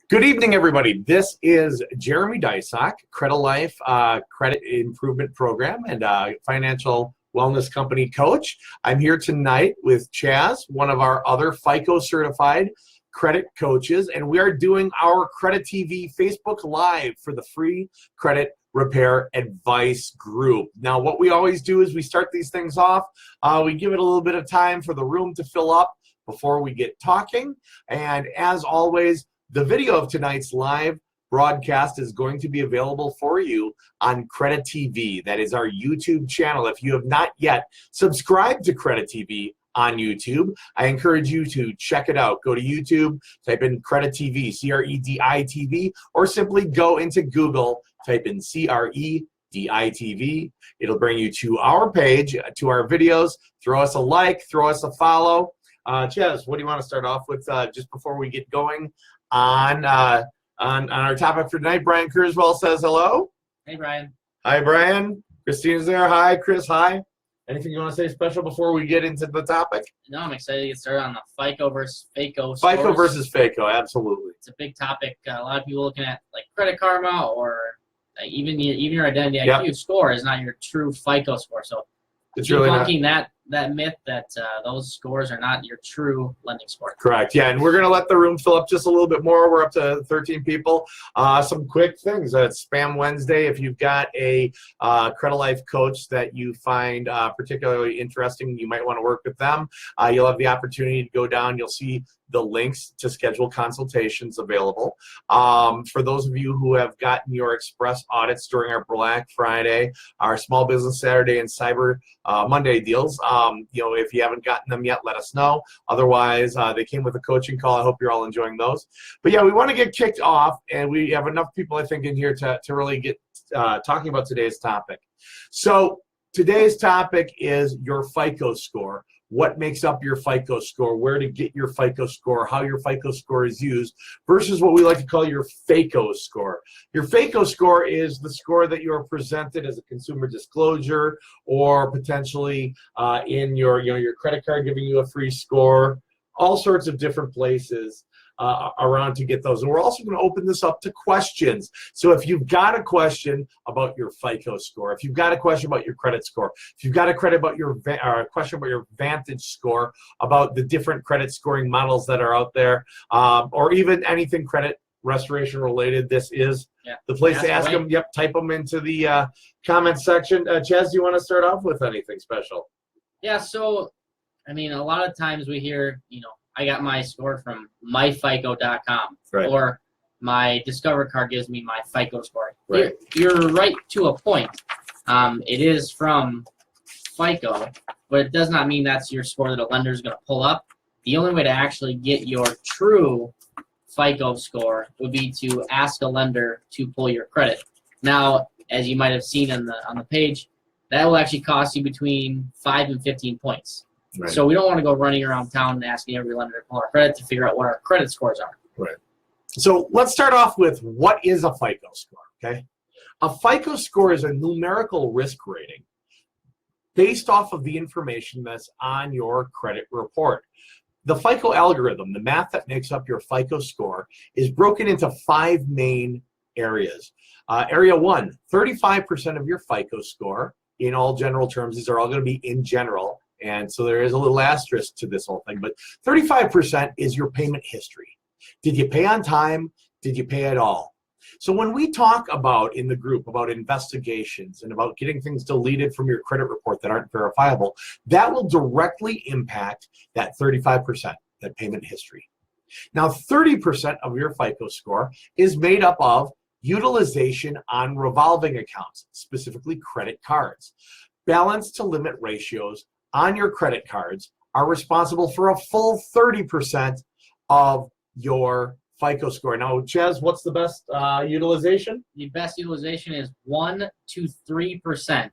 Good evening, everybody. This is Jeremy Dysock, Credilife Credit Improvement Program and Financial Wellness Company Coach. I'm here tonight with Chaz, one of our other FICO certified credit coaches, and we are doing our CrediTV Facebook Live for the free credit repair advice group. Now, what we always do is we start these things off. We give it a little bit of time for the room to fill up before we get talking. And as always, the video of tonight's live broadcast is going to be available for you on CrediTV. That is our YouTube channel. If you have not yet subscribed to CrediTV on YouTube, I encourage you to check it out. Go to YouTube, type in CrediTV, CREDITV, or simply go into Google, type in CREDITV. It'll bring you to our page, to our videos. Throw us a like, throw us a follow. Chaz, what do you want to start off with just before we get going on our topic for tonight? Brian Kurzweil says hello. Hey, Brian. Hi, Brian. Christina's there. Hi, Chris. Hi. Anything you want to say special before we get into the topic? No, I'm excited to get started on the FICO versus FAKO. FICO versus FAKO, absolutely. It's a big topic. A lot of people looking at like Credit Karma or even your Identity IQ score is not your true FICO score. So it's really debunking that myth that those scores are not your true lending score. Correct. Yeah, and we're going to let the room fill up just a little bit more. We're up to 13 people. Some quick things. It's Spam Wednesday. If you've got a Credilife coach that you find particularly interesting, you might want to work with them. You'll have the opportunity to go down. You'll see the links to schedule consultations available. For those of you who have gotten your express audits during our Black Friday, our Small Business Saturday, and Cyber Monday deals, if you haven't gotten them yet, let us know. Otherwise, they came with a coaching call. I hope you're all enjoying those. But yeah, we want to get kicked off, and we have enough people, I think, in here to really get talking about today's topic. So today's topic is your FICO score. What makes up your FICO score, where to get your FICO score, how your FICO score is used, versus what we like to call your FAKO score. Your FAKO score is the score that you are presented as a consumer disclosure, or potentially in your credit card giving you a free score, all sorts of different places around to get those. And we're also going to open this up to questions. So if you've got a question about your FICO score, if you've got a question about your credit score, if you've got a question about your Vantage score, about the different credit scoring models that are out there, or even anything credit restoration related, this is the place to ask them. Yep, type them into the comment section. Chaz, do you want to start off with anything special? Yeah, so, I mean, a lot of times we hear, I got my score from myfico.com, right, or my Discover card gives me my FICO score. Right. You're right to a point. It is from FICO, but it does not mean that's your score that a lender is going to pull up. The only way to actually get your true FICO score would be to ask a lender to pull your credit. Now, as you might have seen on the page, that will actually cost you between 5 and 15 points. Right. So we don't want to go running around town and asking every lender to pull our credit to figure out what our credit scores are. Right. So let's start off with what is a FICO score, okay? A FICO score is a numerical risk rating based off of the information that's on your credit report. The FICO algorithm, the math that makes up your FICO score, is broken into 5 main areas. Area 1, 35% of your FICO score, in all general terms, these are all going to be in general, and so there is a little asterisk to this whole thing, but 35% is your payment history. Did you pay on time? Did you pay at all? So when we talk about in the group about investigations and about getting things deleted from your credit report that aren't verifiable, that will directly impact that 35%, that payment history. Now, 30% of your FICO score is made up of utilization on revolving accounts, specifically credit cards. Balance to limit ratios on your credit cards are responsible for a full 30% of your FICO score. Now, Chaz, what's the best utilization? The best utilization is 1 to 3%.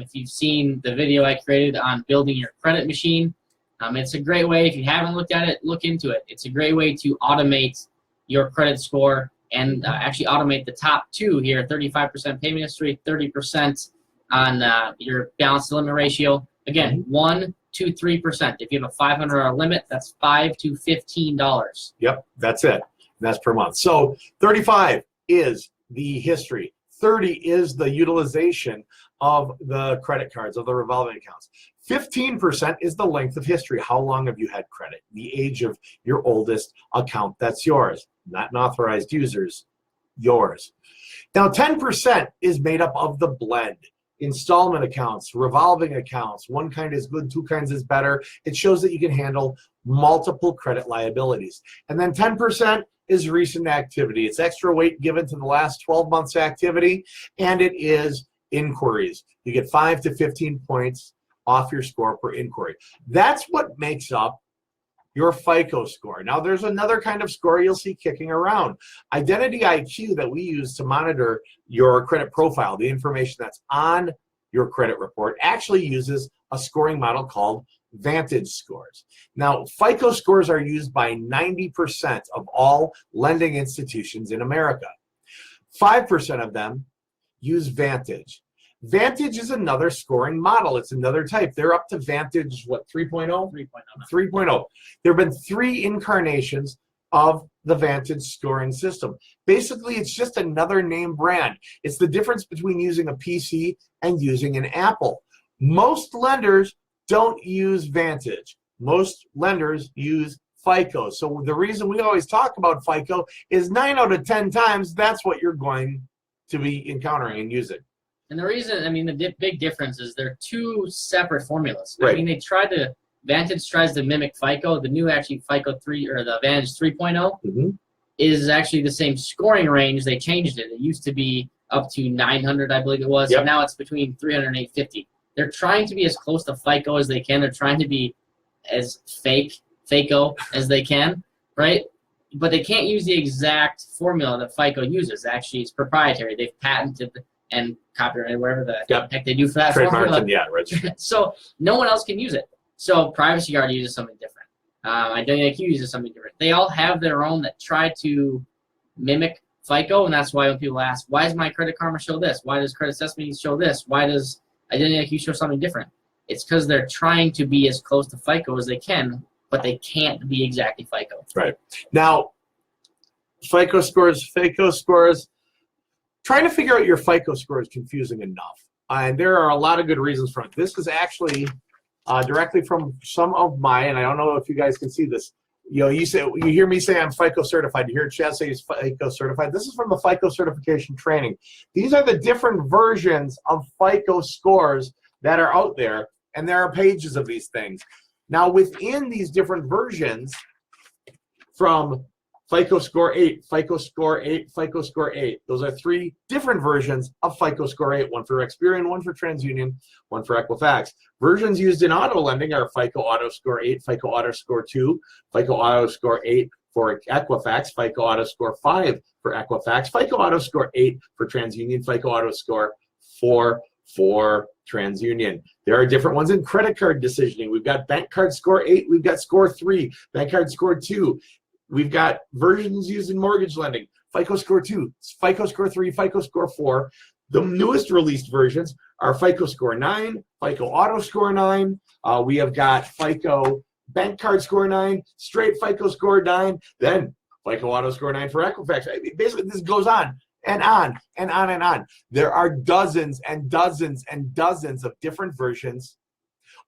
If you've seen the video I created on building your credit machine, it's a great way. If you haven't looked at it, look into it. It's a great way to automate your credit score and actually automate the top 2 here, 35% payment history, 30% on your balance to limit ratio. Again, 1 to 3%. If you have a $500 limit, that's $5 to $15. Yep, that's it. that's per month. So 35 is the history. 30 is the utilization of the credit cards, of the revolving accounts. 15% is the length of history. How long have you had credit? The age of your oldest account that's yours, not an authorized user's, yours. Now 10% is made up of the blend. Installment accounts, revolving accounts, one kind is good, two kinds is better. It shows that you can handle multiple credit liabilities. And then 10% is recent activity. It's extra weight given to the last 12 months activity, and it is inquiries. You get 5 to 15 points off your score per inquiry. That's what makes up your FICO score. Now there's another kind of score you'll see kicking around. Identity IQ that we use to monitor your credit profile, the information that's on your credit report, actually uses a scoring model called Vantage scores. Now, FICO scores are used by 90% of all lending institutions in America. 5% of them use Vantage. Vantage is another scoring model. It's another type. They're up to Vantage, what, 3.0? 3.0. 3.0. There have been 3 incarnations of the Vantage scoring system. Basically, it's just another name brand. It's the difference between using a PC and using an Apple. Most lenders don't use Vantage. Most lenders use FICO. So the reason we always talk about FICO is 9 out of 10 times that's what you're going to be encountering and using. And the reason, I mean, the big difference is they're 2 separate formulas. Right. I mean, Vantage tries to mimic FICO. The new actually FICO 3 or the Vantage 3.0 is actually the same scoring range. They changed it. It used to be up to 900, I believe it was. Yep. So now it's between 300 and 850. They're trying to be as close to FICO as they can. They're trying to be as FAKO as they can, right? But they can't use the exact formula that FICO uses. Actually, it's proprietary. They've patented and copyrighted whatever the heck they do for that formula. Yeah, right. So no one else can use it. So Privacy Guard uses something different. Identity IQ uses something different. They all have their own that try to mimic FICO, and that's why when people ask, why does my Credit Karma show this? Why does Credit Assessment show this? Why does Identity IQ show something different? It's because they're trying to be as close to FICO as they can, but they can't be exactly FICO. Right. Now, FICO scores, trying to figure out your FICO score is confusing enough. And there are a lot of good reasons for it. This is actually directly from some of my, and I don't know if you guys can see this. You know, you hear me say I'm FICO certified. You hear Chad say he's FICO certified. This is from the FICO certification training. These are the different versions of FICO scores that are out there, and there are pages of these things. Now, within these different versions, from FICO Score 8, FICO Score 8, FICO Score 8. Those are 3 different versions of FICO Score 8, one for Experian, one for TransUnion, one for Equifax. Versions used in auto lending are FICO Auto Score 8, FICO Auto Score 2, FICO Auto Score 8 for Equifax, FICO Auto Score 5 for Equifax, FICO Auto Score 8 for TransUnion, FICO Auto Score 4 for TransUnion. There are different ones in credit card decisioning. We've got Bank Card Score 8, we've got Score 3, Bank Card Score 2. We've got versions used in mortgage lending, FICO Score 2, FICO Score 3, FICO Score 4. The newest released versions are FICO Score 9, FICO Auto Score 9. We have got FICO Bank Card Score 9, straight FICO Score 9, then FICO Auto Score 9 for Equifax. Basically, this goes on and on and on and on. There are dozens and dozens and dozens of different versions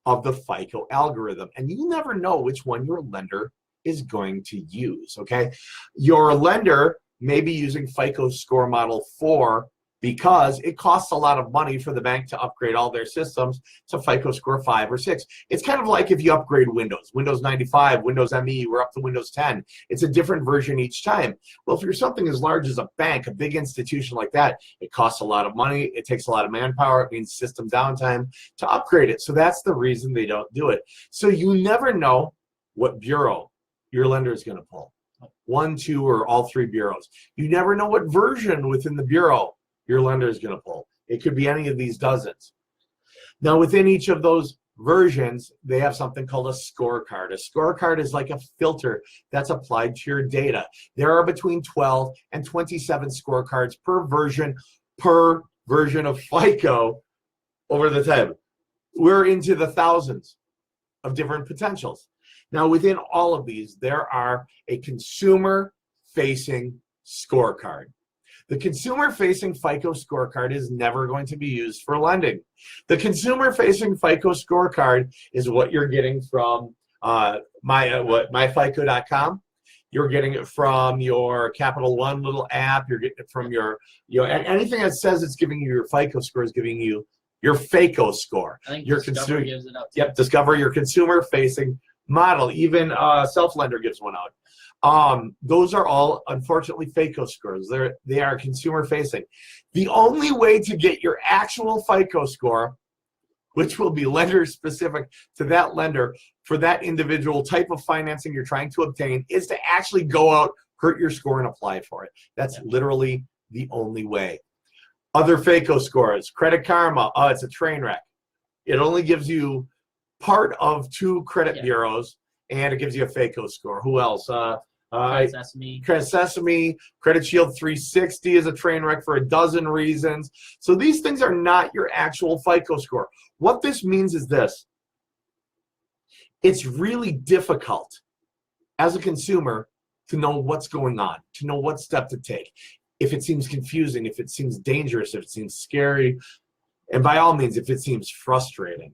of the FICO algorithm, and you never know which one your lender is going to use, okay? Your lender may be using FICO score model 4 because it costs a lot of money for the bank to upgrade all their systems to FICO score 5 or 6. It's kind of like if you upgrade Windows 95, Windows ME, we're up to Windows 10. It's a different version each time. Well, if you're something as large as a bank, a big institution like that, it costs a lot of money, it takes a lot of manpower, it means system downtime to upgrade it. So that's the reason they don't do it. So you never know what bureau your lender is going to pull. 1, 2, or all 3 bureaus. You never know what version within the bureau your lender is going to pull. It could be any of these dozens. Now, within each of those versions, they have something called a scorecard. A scorecard is like a filter that's applied to your data. There are between 12 and 27 scorecards per version of FICO over the time. We're into the thousands of different potentials. Now, within all of these, there are a consumer consumer-facing scorecard. The consumer-facing FICO scorecard is never going to be used for lending. The consumer-facing FICO scorecard is what you're getting from myfico.com. You're getting it from your Capital One little app. You're getting it from your, anything that says it's giving you your FICO score is giving you your FAKO score. I think your Discover gives it out too. Yep, Discover, your consumer-facing model. Even Self-Lender gives one out. Those are all, unfortunately, FAKO scores. They are consumer-facing. The only way to get your actual FICO score, which will be lender-specific to that lender for that individual type of financing you're trying to obtain, is to actually go out, hurt your score, and apply for it. That's literally the only way. Other FAKO scores, Credit Karma, it's a train wreck. It only gives you part of 2 credit bureaus, and it gives you a FAKO score. Who else? Credit Sesame, Credit Shield 360 is a train wreck for a dozen reasons. So these things are not your actual FICO score. What this means is this. It's really difficult as a consumer to know what's going on, to know what step to take. If it seems confusing, if it seems dangerous, if it seems scary, and by all means, if it seems frustrating.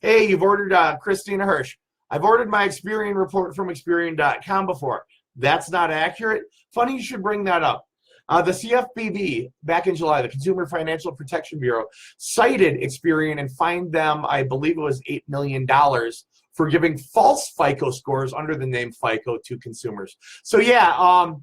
Hey, you've ordered Christina Hirsch. I've ordered my Experian report from Experian.com before. That's not accurate. Funny you should bring that up. The CFPB, back in July, the Consumer Financial Protection Bureau, cited Experian and fined them, I believe it was $8 million, for giving false FICO scores under the name FICO to consumers. So yeah,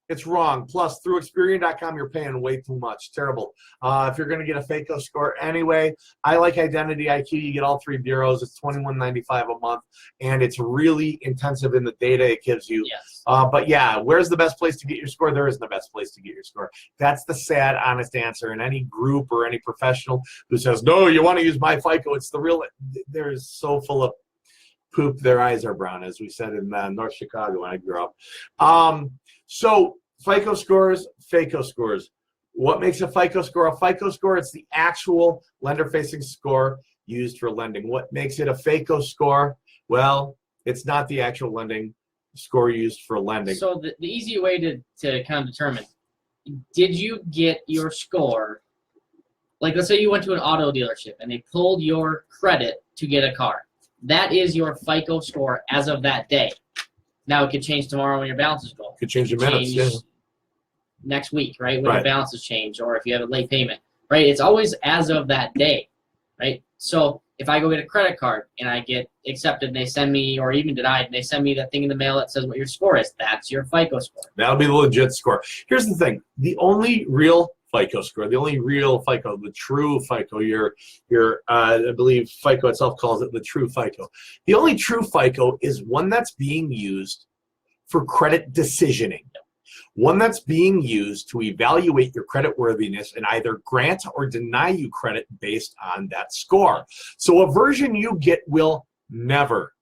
it's wrong. Plus, through Experian.com, you're paying way too much. Terrible. If you're going to get a FAKO score anyway, I like Identity IQ. You get all 3 bureaus. It's $21.95 a month, and it's really intensive in the data it gives you. Yes. But yeah, where's the best place to get your score? There isn't the best place to get your score. That's the sad, honest answer. And any group or any professional who says, no, you want to use my FICO, it's the real, they're so full of poop, their eyes are brown, as we said in North Chicago when I grew up. So FICO scores, FAKO scores. What makes a FICO score a FICO score? It's the actual lender-facing score used for lending. What makes it a FAKO score? Well, it's not the actual lending score used for lending. So the easy way to kind of determine, did you get your score, like let's say you went to an auto dealership and they pulled your credit to get a car. That is your FICO score as of that day. Now it could change tomorrow when your balances go. Could change in minutes, yeah. Next week, right? When your balances change, or if you have a late payment, right? It's always as of that day, right? So if I go get a credit card and I get accepted and they send me, or even denied, and they send me that thing in the mail that says what your score is, that's your FICO score. That'll be the legit score. Here's the thing. The only real FICO score, the only real FICO, the true FICO, I believe FICO itself calls it the true FICO. The only true FICO is one that's being used for credit decisioning. One that's being used to evaluate your credit worthiness and either grant or deny you credit based on that score. So a version you get will never,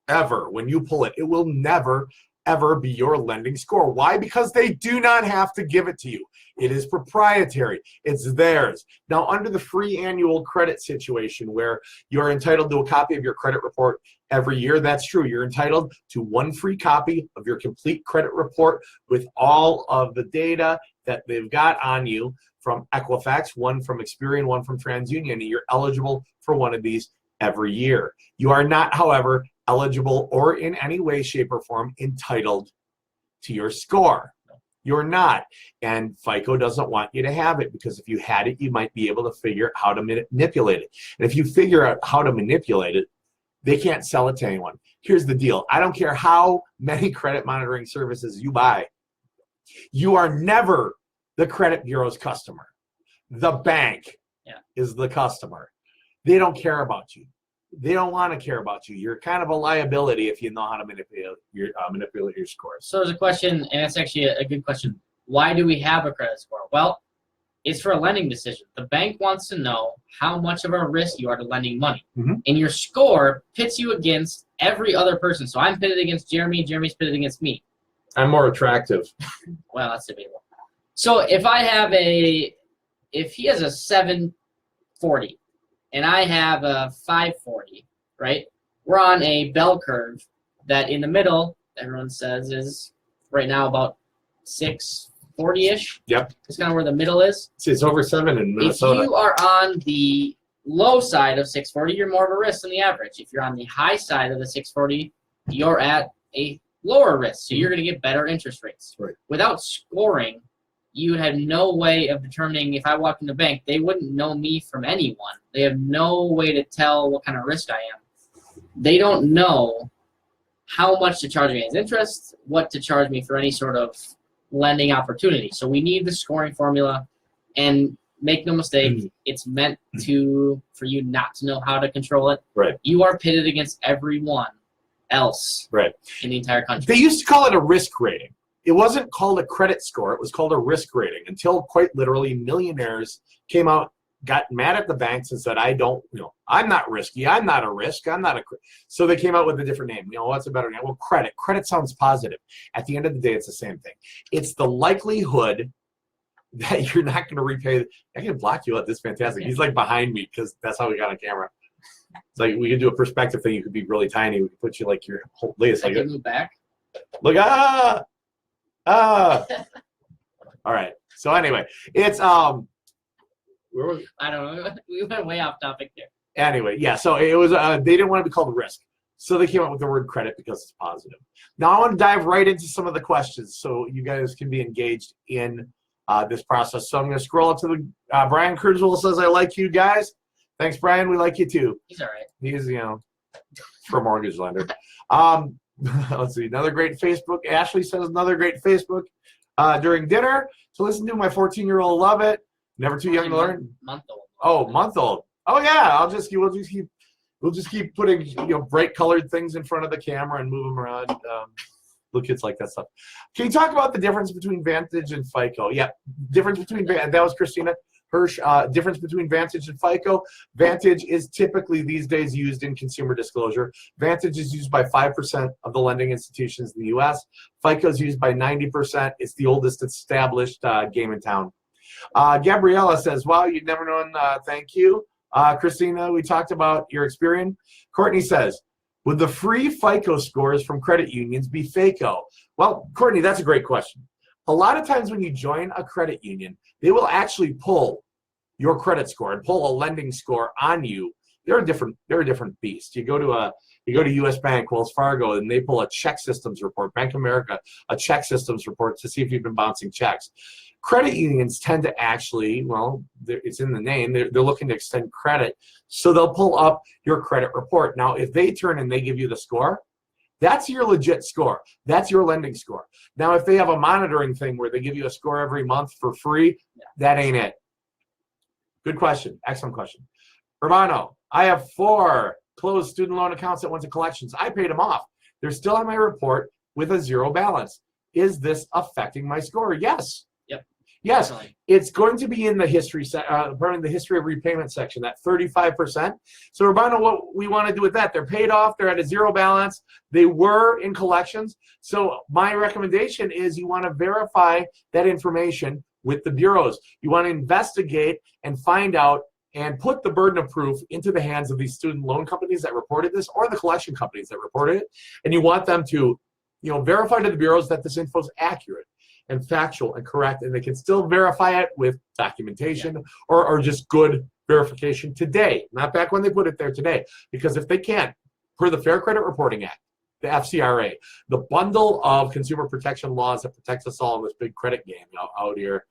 ever, when you pull it, it will never, ever be your lending score. Why? Because they do not have to give it to you. It is proprietary. It's theirs. Now, under the free annual credit situation where you're entitled to a copy of your credit report every year, that's true. You're entitled to one free copy of your complete credit report with all of the data that they've got on you from Equifax, one from Experian, one from TransUnion, and you're eligible for one of these every year. You are not, however, eligible or in any way, shape, or form entitled to your score. You're not. And FICO doesn't want you to have it, because if you had it, you might be able to figure out how to manipulate it. And if you figure out how to manipulate it, they can't sell it to anyone. Here's the deal. I don't care how many credit monitoring services you buy. You are never the credit bureau's customer. The bank is the customer. They don't care about you. They don't want to care about you. You're kind of a liability if you know how to manipulate your scores. So there's a question, and it's actually a good question. Why do we have a credit score? Well, it's for a lending decision. The bank wants to know how much of a risk you are to lending money. Mm-hmm. And your score pits you against every other person. So I'm pitted against Jeremy. Jeremy's pitted against me. I'm more attractive. Well, that's debatable. So if he has a 740 and I have a 540, right? We're on a bell curve that in the middle, everyone says, is right now about 640-ish. Yep. It's kind of where the middle is. See, it's over 7 in Minnesota. If you are on the low side of 640, you're more of a risk than the average. If you're on the high side of the 640, you're at a lower risk, so you're going to get better interest rates. Right. Without scoring, you have no way of determining. If I walk in the bank, they wouldn't know me from anyone. They have no way to tell what kind of risk I am. They don't know how much to charge me as interest, what to charge me for any sort of lending opportunity. So we need the scoring formula, and make no mistake, it's meant for you not to know how to control it. Right. You are pitted against everyone else in the entire country. They used to call it a risk rating. It wasn't called a credit score. It was called a risk rating until quite literally millionaires came out, got mad at the banks and said, I'm not risky. I'm not a risk. So they came out with a different name. What's a better name? Well, credit. Credit sounds positive. At the end of the day, it's the same thing. It's the likelihood that you're not going to repay. I can block you out. This is fantastic. Okay. He's like behind me because that's how we got on camera. It's like we could do a perspective thing. You could be really tiny. We could put you like your whole latest. I can move back. Look, all right. So anyway, it's where was it? I don't know. We went way off topic there. Anyway, yeah. So it was they didn't want to be called a risk, so they came up with the word credit because it's positive. Now I want to dive right into some of the questions so you guys can be engaged in this process. So I'm going to scroll up to the Brian Cruiswell says, "I like you guys." Thanks, Brian. We like you too. He's all right. He's for a mortgage lender. Let's see. Another great Facebook. Ashley says another great Facebook during dinner. So listen to my 14-year-old love it. Never too young to learn. Month-old. Oh, month-old. Oh yeah. We'll just keep putting bright colored things in front of the camera and move them around. Little kids like that stuff. Can you talk about the difference between Vantage and FICO? Yeah, difference between that was Christina Hirsch. Difference between Vantage and FICO. Vantage is typically these days used in consumer disclosure. Vantage is used by 5% of the lending institutions in the U.S. FICO is used by 90%. It's the oldest established game in town. Gabriella says, "Wow, you'd never known." Thank you, Christina. We talked about your experience. Courtney says, "Would the free FICO scores from credit unions be FAKO?" Well, Courtney, that's a great question. A lot of times when you join a credit union, they will actually pull your credit score and pull a lending score on you. They're a different beast. You go to U.S. Bank, Wells Fargo, and they pull a check systems report. Bank of America, a check systems report to see if you've been bouncing checks. Credit unions tend to actually, it's in the name, they're looking to extend credit, so they'll pull up your credit report. Now, if they turn and they give you the score, that's your legit score. That's your lending score. Now, if they have a monitoring thing where they give you a score every month for free, that ain't it. Good question. Excellent question. Romano, I have 4 closed student loan accounts that went to collections. I paid them off. They're still on my report with a 0 balance. Is this affecting my score? Yes. Yes, Definitely. it's going to be in the history the history of repayment section, that 35%. So Urbano, what we want to do with that, they're paid off, they're at a 0 balance, they were in collections. So my recommendation is you want to verify that information with the bureaus. You want to investigate and find out and put the burden of proof into the hands of these student loan companies that reported this or the collection companies that reported it. And you want them to verify to the bureaus that this info is accurate and factual and correct, and they can still verify it with documentation or just good verification today, not back when they put it there today. Because if they can't, per the Fair Credit Reporting Act, the FCRA, the bundle of consumer protection laws that protects us all in this big credit game out here,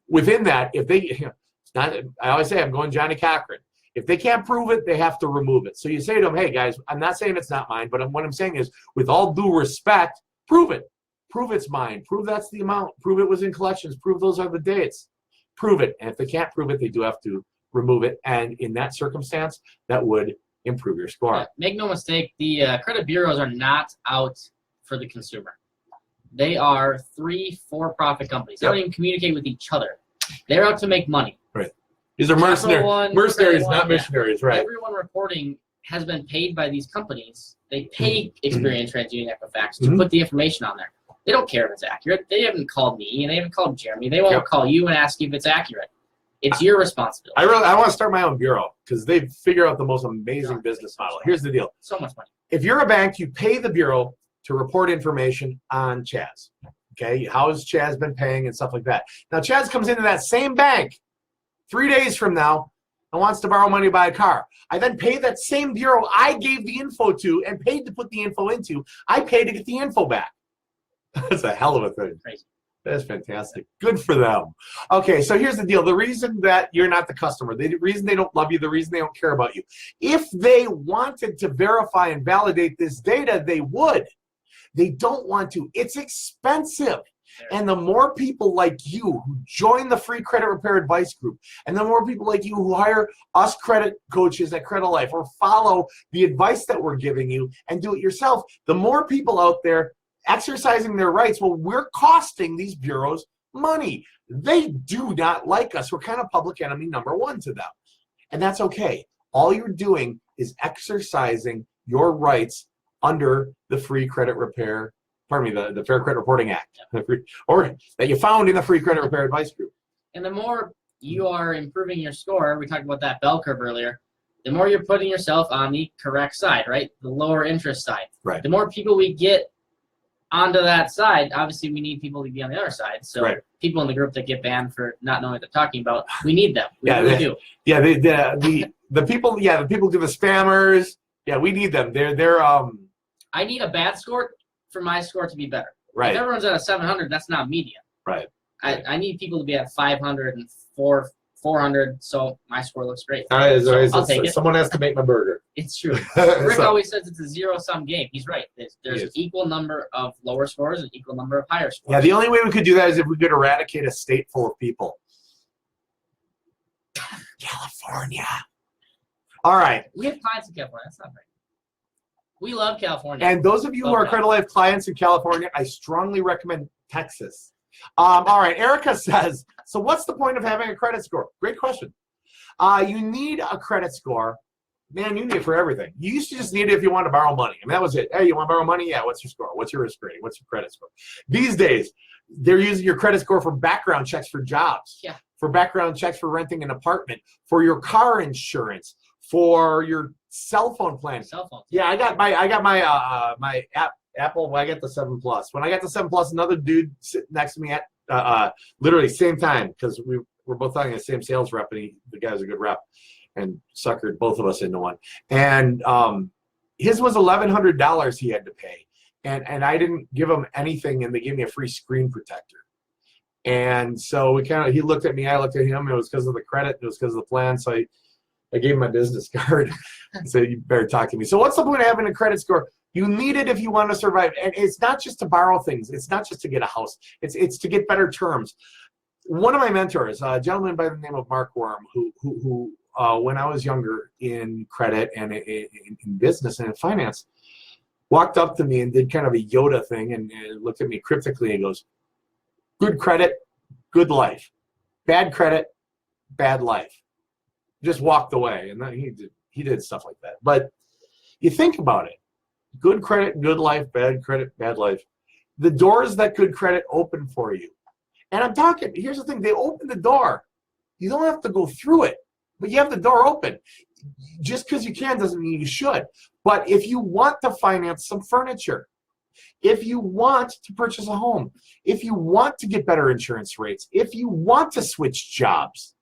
within that, if they, I always say I'm going Johnny Cochran. If they can't prove it, they have to remove it. So you say to them, hey guys, I'm not saying it's not mine, but what I'm saying is, with all due respect, prove it. Prove it's mine. Prove that's the amount. Prove it was in collections. Prove those are the dates. Prove it. And if they can't prove it, they do have to remove it. And in that circumstance, that would improve your score. Make no mistake, the credit bureaus are not out for the consumer. They are 3 for-profit companies. They don't even communicate with each other. They're out to make money. Right. These are mercenaries, not missionaries. Right. Everyone reporting has been paid by these companies. They pay Experian, TransUnion, Equifax to put the information on there. They don't care if it's accurate. They haven't called me, and they haven't called Jeremy. They won't call you and ask you if it's accurate. It's your responsibility. I want to start my own bureau because they figure out the most amazing business model. Here's the deal. So much money. If you're a bank, you pay the bureau to report information on Chaz. Okay, how has Chaz been paying and stuff like that. Now, Chaz comes into that same bank 3 days from now and wants to borrow money to buy a car. I then pay that same bureau I gave the info to and paid to put the info into. I pay to get the info back. That's a hell of a thing. Crazy. That's fantastic. Good for them. Okay, so here's the deal. The reason that you're not the customer, the reason they don't love you, the reason they don't care about you, if they wanted to verify and validate this data, they would. They don't want to. It's expensive. And the more people like you who join the free credit repair advice group, and the more people like you who hire us credit coaches at Credilife or follow the advice that we're giving you and do it yourself, the more people out there exercising their rights, well, we're costing these bureaus money. They do not like us. We're kind of public enemy number one to them. And that's okay. All you're doing is exercising your rights under the Free Credit Repair, pardon me, the Fair Credit Reporting Act, or that you found in the Free Credit Repair Advice Group. And the more you are improving your score, we talked about that bell curve earlier, the more you're putting yourself on the correct side, right? The lower interest side. Right. The more people we get onto that side, obviously we need people to be on the other side. So right. People in the group that get banned for not knowing what they're talking about, we need them. We really do. Yeah, the people, yeah, the people do the spammers. Yeah, we need them. They're I need a bad score for my score to be better. Right. If everyone's at a 700, that's not median. Right. I need people to be at 500 and 400, so my score looks great. All right, I'll take it. Someone has to make my burger. It's true. Rick always says it's a zero-sum game. He's right. There's an equal number of lower scores and equal number of higher scores. Yeah, the only way we could do that is if we could eradicate a state full of people. California. All right. We have clients in California. That's not right. We love California. And those of you who are Credilife clients in California, I strongly recommend Texas. All right, Erica says, so what's the point of having a credit score? Great question. You need a credit score. Man, you need it for everything. You used to just need it if you want to borrow money. I mean, that was it. Hey, you want to borrow money? Yeah, what's your score? What's your risk rating? What's your credit score? These days, they're using your credit score for background checks for jobs, for background checks for renting an apartment, for your car insurance, for your cell phone plan. Cell phone. Yeah, I got my my Apple. I got the 7 Plus. When I got the 7 Plus, another dude sitting next to me at literally same time, because we're both talking to the same sales rep, and the guy's a good rep, and suckered both of us into one. And his was $1,100 he had to pay, and I didn't give him anything, and they gave me a free screen protector. And so he looked at me, I looked at him. It was because of the credit, it was because of the plan. So I gave him my business card and said, you better talk to me. So what's the point of having a credit score? You need it if you want to survive. And it's not just to borrow things. It's not just to get a house. It's to get better terms. One of my mentors, a gentleman by the name of Mark Worm, who when I was younger in credit and in business and in finance, walked up to me and did kind of a Yoda thing and looked at me cryptically and goes, good credit, good life. Bad credit, bad life. Just walked away, and then he did stuff like that. But you think about it: good credit, good life; bad credit, bad life. The doors that good credit open for you, and I'm talking. Here's the thing: they open the door. You don't have to go through it, but you have the door open. Just because you can doesn't mean you should. But if you want to finance some furniture, if you want to purchase a home, if you want to get better insurance rates, if you want to switch jobs,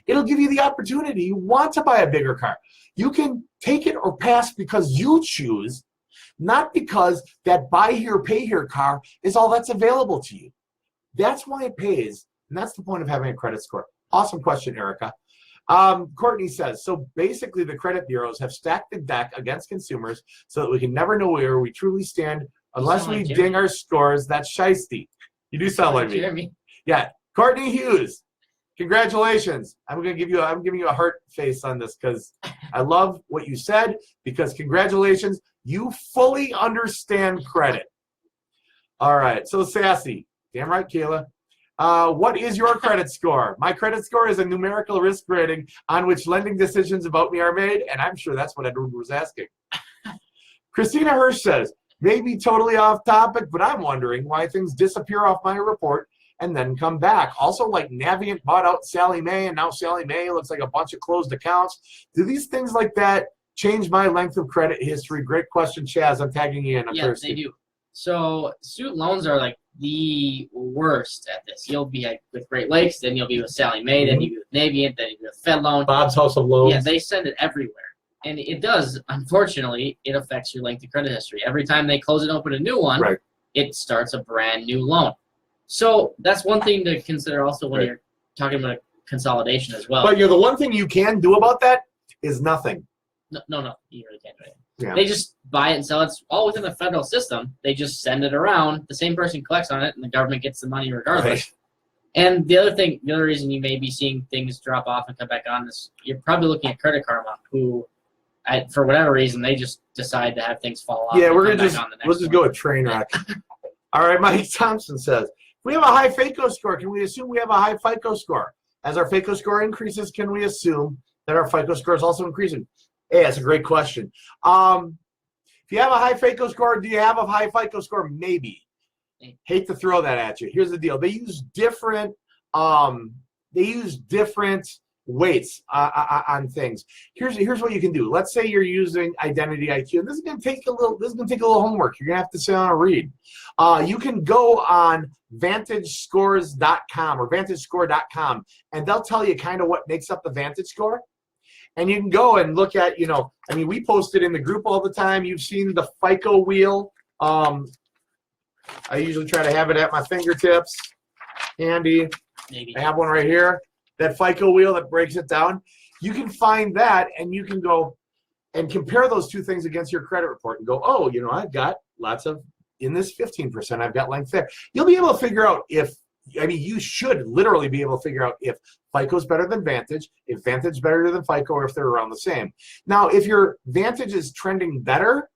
it'll give you the opportunity. You want to buy a bigger car. You can take it or pass because you choose, not because that buy here, pay here car is all that's available to you. That's why it pays, and that's the point of having a credit score. Awesome question, Erica. Courtney says, so basically the credit bureaus have stacked the deck against consumers so that we can never know where we truly stand unless we ding our scores. That's shiesty. You do sound like me. Yeah, Courtney Hughes. Congratulations. I'm giving you a heart face on this because I love what you said, because congratulations, you fully understand credit. All right, so Sassy. Damn right, Kayla. What is your credit score? My credit score is a numerical risk rating on which lending decisions about me are made, and I'm sure that's what Edward was asking. Christina Hirsch says, maybe totally off topic, but I'm wondering why things disappear off my report and then come back. Also, like Navient bought out Sally Mae, and now Sally Mae looks like a bunch of closed accounts. Do these things like that change my length of credit history? Great question, Chaz. I'm tagging you in. Yes, they do. So student loans are like the worst at this. You'll be with Great Lakes, then you'll be with Sally Mae, then you'll be with Navient, then you'll be with Fed Loan. Bob's House of Loans. Yeah, they send it everywhere. And it does, unfortunately, it affects your length of credit history. Every time they close and open a new one, right. it starts a brand new loan. So that's one thing to consider also when you're talking about a consolidation as well. But the one thing you can do about that is nothing. No, you really can't do it. Yeah. They just buy it and sell it. It's all within the federal system. They just send it around. The same person collects on it, and the government gets the money regardless. Right. And the other reason you may be seeing things drop off and come back on is you're probably looking at Credit Karma, who, for whatever reason, they just decide to have things fall off. Yeah, we'll just go with train wreck. All right, Mike Thompson says, if we have a high FAKO score, can we assume we have a high FICO score? As our FAKO score increases, can we assume that our FICO score is also increasing? Hey, that's a great question. If you have a high FAKO score, do you have a high FICO score? Maybe. Hate to throw that at you. Here's the deal. They use different weights on things. Here's what you can do. Let's say you're using Identity IQ, and this is gonna take a little homework. You're gonna have to sit down and read. You can go on VantageScores.com or VantageScore.com, and they'll tell you kind of what makes up the Vantage score. And you can go and look at, we post it in the group all the time. You've seen the FICO wheel. I usually try to have it at my fingertips, handy. Maybe. I have one right here. That FICO wheel that breaks it down. You can find that, and you can go and compare those two things against your credit report and go, oh, I've got lots of, in this 15%, I've got length there. You'll be able to figure out you should literally be able to figure out if FICO is better than Vantage, if Vantage is better than FICO, or if they're around the same. Now, if your Vantage is trending better,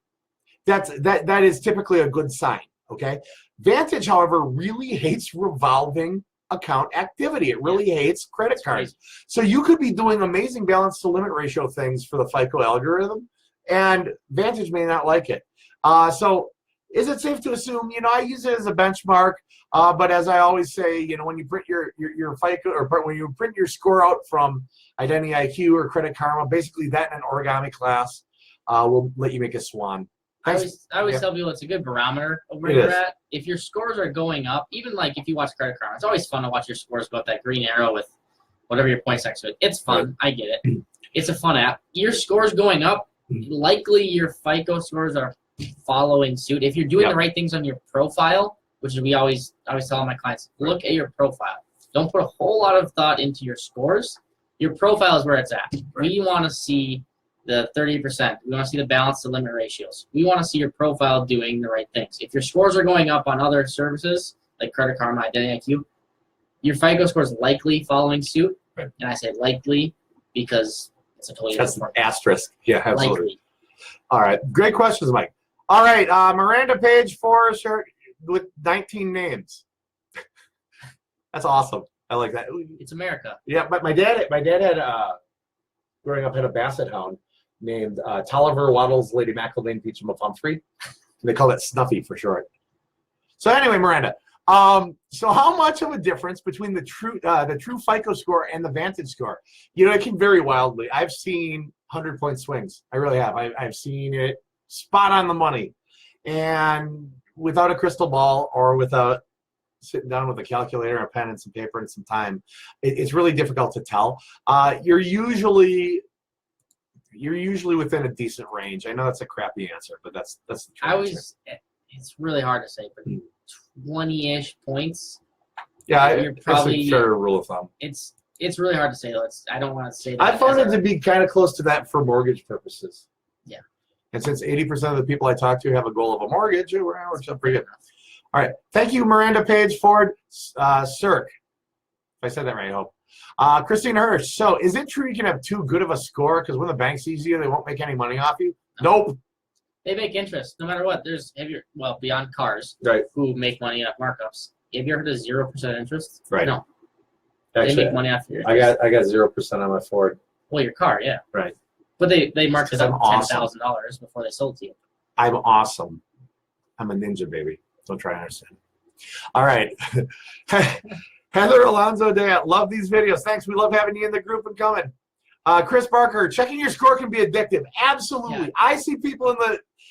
that is typically a good sign, okay? Vantage, however, really hates revolving account activity. It really hates credit cards. So you could be doing amazing balance to limit ratio things for the FICO algorithm, and Vantage may not like it. So is it safe to assume, I use it as a benchmark, but as I always say, when you print your FICO, or when you print your score out from Identity IQ or Credit Karma, basically that in an origami class will let you make a swan. I always tell people it's a good barometer of where you're at. If your scores are going up, even like if you watch Credit Karma, it's always fun to watch your scores go up that green arrow with whatever your points next to it. It's fun. I get it. It's a fun app. Your scores going up, likely your FICO scores are following suit. If you're doing the right things on your profile, which is we always tell all my clients, look at your profile. Don't put a whole lot of thought into your scores. Your profile is where it's at. Right. We want to see the 30%. We want to see the balance to limit ratios. We want to see your profile doing the right things. If your scores are going up on other services like Credit Karma, Identity IQ, your FICO score is likely following suit. Right. And I say likely because it's a totally different. That's an asterisk. Yeah, absolutely. Likely. All right. Great questions, Mike. All right. Miranda Page 4 shirt with 19 names. That's awesome. I like that. It's America. Yeah, but my dad had growing up had a basset hound named Tolliver Waddles Lady McIlvaine Peachum of Humphrey. They call it Snuffy for short. So anyway, Miranda, so how much of a difference between the true FICO score and the Vantage score? It can vary wildly. I've seen 100-point swings. I really have. I've seen it spot on the money. And without a crystal ball or without sitting down with a calculator, a pen, and some paper and some time, it's really difficult to tell. You're usually within a decent range. I know that's a crappy answer, but that's the true answer. It's really hard to say, but 20-ish points. Yeah, you're probably that's a fair rule of thumb. It's really hard to say. I don't want to say that. I found it to be kind of close to that for mortgage purposes. Yeah. And since 80% of the people I talk to have a goal of a mortgage, it works out pretty good. All right. Thank you, Miranda Page Ford Cirque. If I said that right, I hope. Christine Hirsch. So is it true you can have too good of a score because when the bank sees you, they won't make any money off you? Nope. They make interest no matter what. Beyond cars, right, who make money off markups. Have you heard of 0% interest? Right. No. Actually, they make money off your interest. I got 0% on my Ford. Well, your car, yeah. Right. But they marked it up awesome. $10,000 before they sold to you. I'm awesome. I'm a ninja, baby. Don't try to understand. All right. Heather Alonzo Dayat, love these videos. Thanks. We love having you in the group and coming. Chris Barker, checking your score can be addictive. Absolutely. Yeah. I see people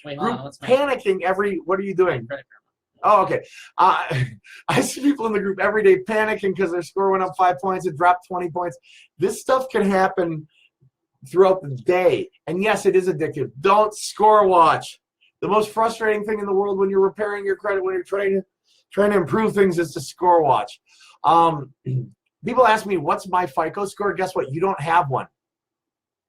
Wait, hold group on. What's my panicking every. What are you doing? credit Oh, okay. I see people in the group every day panicking because their score went up 5 points, it dropped 20 points. This stuff can happen throughout the day. And yes, it is addictive. Don't score watch. The most frustrating thing in the world when you're repairing your credit, when you're trying to improve things, is to score watch. People ask me, what's my FICO score? Guess what? You don't have one.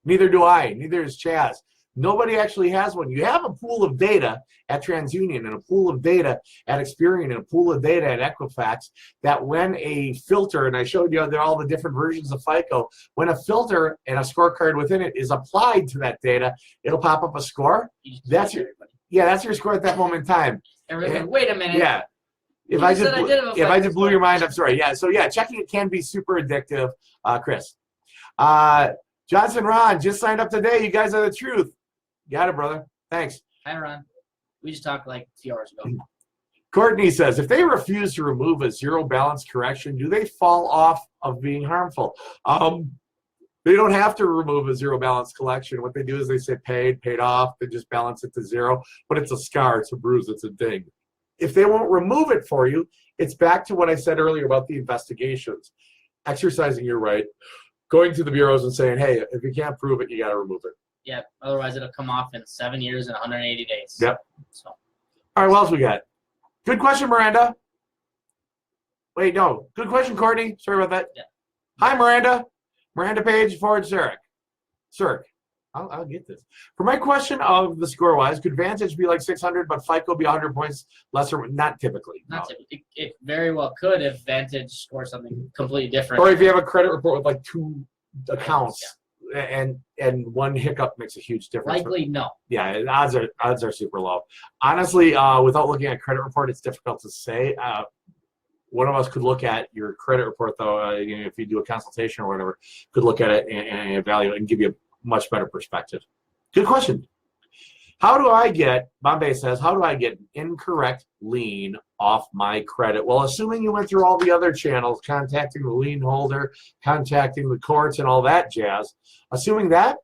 Neither do I. Neither is Chaz. Nobody actually has one. You have a pool of data at TransUnion and a pool of data at Experian and a pool of data at Equifax that when a filter, and I showed you all the different versions of FICO, when a filter and a scorecard within it is applied to that data, it'll pop up a score. That's your score at that moment in time. Everyone, wait a minute. Yeah. If I just blew your mind, I'm sorry. Yeah. So yeah, checking it can be super addictive. Chris. Johnson Ron just signed up today. You guys are the truth. Got it, brother. Thanks. Hi, Ron. We just talked like a few hours ago. Courtney says, if they refuse to remove a zero balance correction, do they fall off of being harmful? They don't have to remove a zero balance collection. What they do is they say paid off. They just balance it to zero. But it's a scar. It's a bruise. It's a ding. If they won't remove it for you, it's back to what I said earlier about the investigations. Exercising your right, going to the bureaus and saying, hey, if you can't prove it, you got to remove it. Yeah, otherwise it'll come off in 7 years and 180 days. Yep. So. All right, what else we got? Good question, Miranda. Wait, no. Good question, Courtney. Sorry about that. Yeah. Hi, Miranda. Miranda Page, forward Cirque. I'll get this. For my question of the score-wise, could Vantage be like 600, but FICO be 100 points lesser? Not typically. Not typically. It very well could if Vantage scores something completely different. Or if you have a credit report with like 2 accounts. Yeah. And one hiccup makes a huge difference. Likely no. Yeah, odds are super low. Honestly, without looking at credit report, it's difficult to say. One of us could look at your credit report, though. If you do a consultation or whatever, could look at it and evaluate and give you a much better perspective. Good question. How do I get, Bombay says, how do I get an incorrect lien off my credit? Well, assuming you went through all the other channels, contacting the lien holder, contacting the courts and all that jazz, assuming that,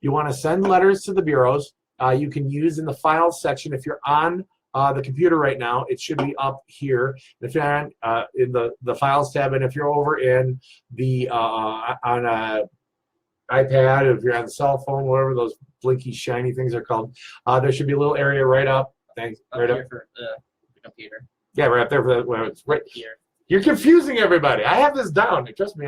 you want to send letters to the bureaus. You can use in the files section. If you're on the computer right now, it should be up here. If you're on, in the files tab, and if you're over in the on a iPad, if you're on the cell phone, whatever those blinky shiny things are called, there should be a little area right up. Thanks. Right up for the computer. Yeah, right up there for that. Well, it's right here. You're confusing everybody. I have this down. Trust me.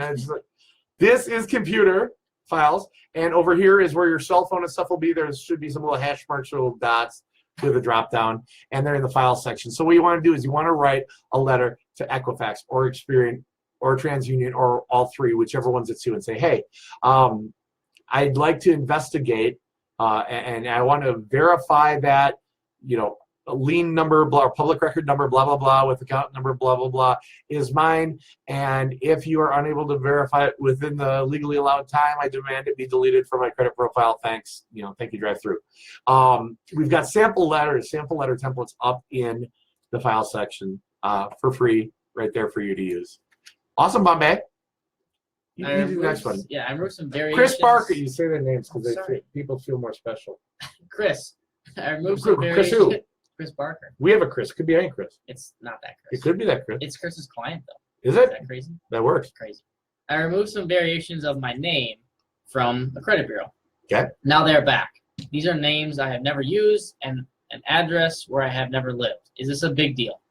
This is computer files, and over here is where your cell phone and stuff will be. There should be some little hash marks or little dots to the drop down, and they're in the file section. So what you want to do is you want to write a letter to Equifax or Experian or TransUnion or all three, whichever ones it's to, and say, hey, I'd like to investigate and I want to verify that, a lien number, blah, public record number, blah, blah, blah, with account number, blah, blah, blah, is mine. And if you are unable to verify it within the legally allowed time, I demand it be deleted from my credit profile. Thanks. Thank you, drive through. We've got sample letter templates up in the file section for free right there for you to use. Awesome, Bombay. You do the next one. Yeah, I wrote some variations. Chris Barker, you say their names because people feel more special. Chris. I removed some variations. Chris who? Chris Barker. We have a Chris. Could be any Chris. It's not that Chris. It could be that Chris. It's Chris's client, though. Is it? That crazy? That works. Crazy. I removed some variations of my name from the credit bureau. Okay. Now they're back. These are names I have never used and an address where I have never lived. Is this a big deal?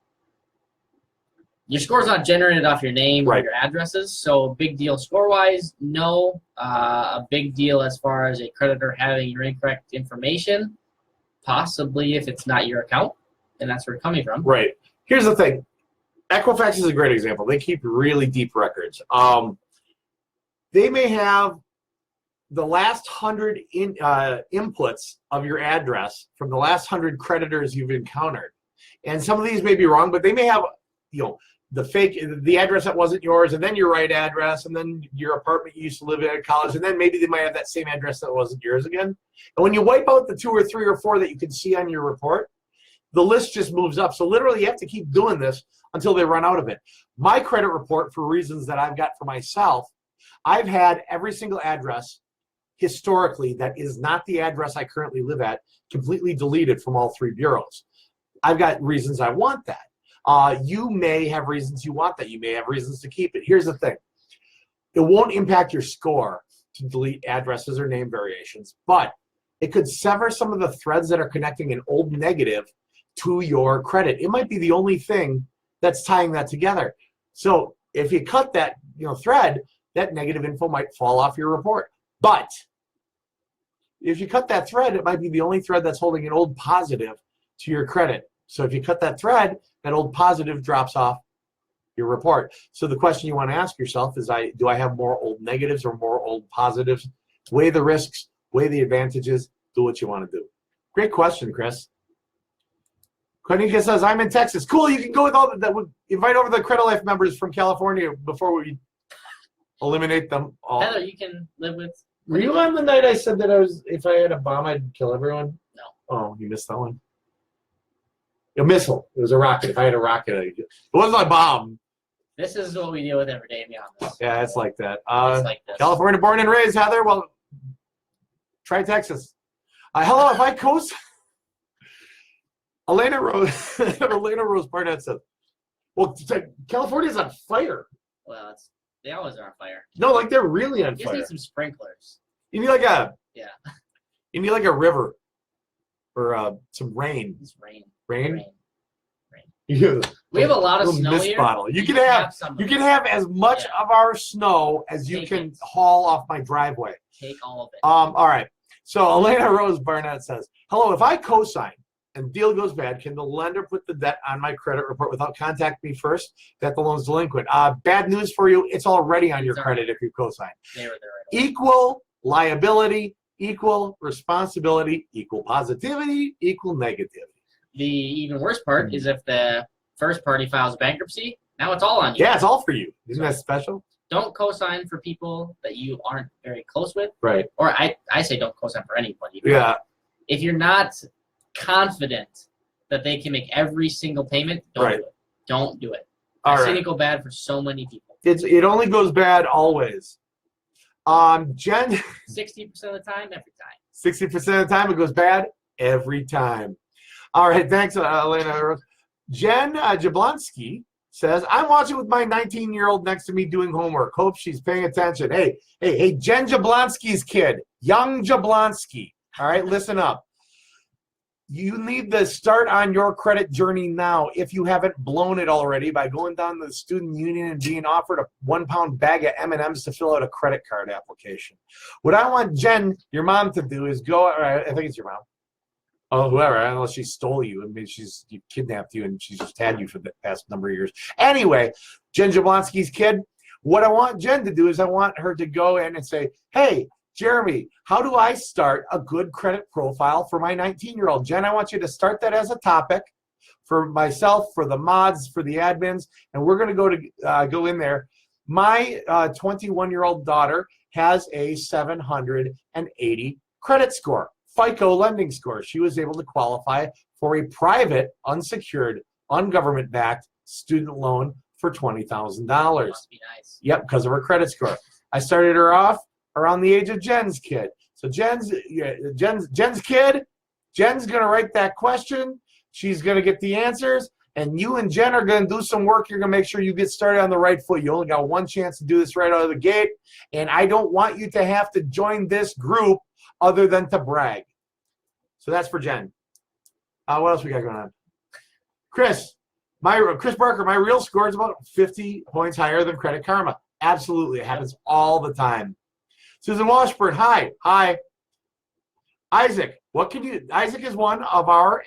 Your score's not generated off your name or your addresses, so big deal score-wise, no. A big deal as far as a creditor having your incorrect information, possibly if it's not your account, and that's where it's coming from. Right. Here's the thing. Equifax is a great example. They keep really deep records. They may have the last 100 inputs of your address from the last 100 creditors you've encountered. And some of these may be wrong, but they may have, the address that wasn't yours, and then your right address, and then your apartment you used to live in at college, and then maybe they might have that same address that wasn't yours again. And when you wipe out the 2 or 3 or 4 that you can see on your report, the list just moves up. So literally you have to keep doing this until they run out of it. My credit report, for reasons that I've got for myself, I've had every single address historically that is not the address I currently live at completely deleted from all 3 bureaus. I've got reasons I want that. You may have reasons you want that. You may have reasons to keep it. Here's the thing. It won't impact your score to delete addresses or name variations, but it could sever some of the threads that are connecting an old negative to your credit. It might be the only thing that's tying that together. So if you cut that thread, that negative info might fall off your report. But if you cut that thread, it might be the only thread that's holding an old positive to your credit. So if you cut that thread, that old positive drops off your report. So the question you want to ask yourself is, do I have more old negatives or more old positives? Weigh the risks, weigh the advantages, do what you want to do. Great question, Chris. Konika says, I'm in Texas. Cool, you can go with all that. Invite over the Credilife members from California before we eliminate them all. Heather, you can live with. Were you on the night I said that if I had a bomb, I'd kill everyone? No. Oh, you missed that one. A missile. It was a rocket. If I had a rocket, it wasn't a bomb. This is what we deal with every day, to be honest. Yeah, it's like that. It's like this. California born and raised, Heather. Well, try Texas. Hello, if I coast. Elena Rose Barnett says, well, California's on fire. Well, they always are on fire. No, like they're really on You just fire. need some sprinklers. You need like You need like a river or some rain. It's rain. Rain? Rain. We have a lot of snow mist here. Bottle. You can have as much of our snow as you can haul off my driveway. Take all of it. All right. So Elena Rose Barnett says, hello, if I co-sign and deal goes bad, can the lender put the debt on my credit report without contacting me first that the loan's delinquent? Bad news for you. It's already on your credit if you co-sign. They were there right Equal liability, equal responsibility, equal positivity, equal negativity. The even worse part is if the first party files bankruptcy, now it's all on you. Yeah, it's all for you. Isn't that special? Don't co-sign for people that you aren't very close with. Right. Or I say don't co-sign for anybody. Yeah. If you're not confident that they can make every single payment, don't do it. Don't do it. I've seen it go bad for so many people. It only goes bad always. Jen. 60% of the time, every time. 60% of the time it goes bad every time. All right, thanks, Elena. Jen Jablonski says, I'm watching with my 19-year-old next to me doing homework. Hope she's paying attention. Hey, Jen Jablonski's kid, young Jablonski. All right, listen up. You need to start on your credit journey now if you haven't blown it already by going down to the student union and being offered a 1-pound bag of M&Ms to fill out a credit card application. What I want Jen, your mom, to do is go, I think it's your mom. Oh, whoever, unless she stole you. I mean, she's kidnapped you and she's just had you for the past number of years. Anyway, Jen Jablonski's kid, what I want Jen to do is I want her to go in and say, hey, Jeremy, how do I start a good credit profile for my 19-year-old? Jen, I want you to start that as a topic for myself, for the mods, for the admins, and we're going to go in there. My 21-year-old daughter has a 780 credit score, FICO lending score. She was able to qualify for a private, unsecured, ungovernment-backed student loan for $20,000. Must be nice. Yep, because of her credit score. I started her off around the age of Jen's kid. So Jen's kid, Jen's going to write that question. She's going to get the answers. And you and Jen are going to do some work. You're going to make sure you get started on the right foot. You only got one chance to do this right out of the gate. And I don't want you to have to join this group other than to brag. So that's for Jen. What else we got going on? Chris Barker, my real score is about 50 points higher than Credit Karma. Absolutely. It happens all the time. Susan Washburn, hi. Isaac, Isaac is one of our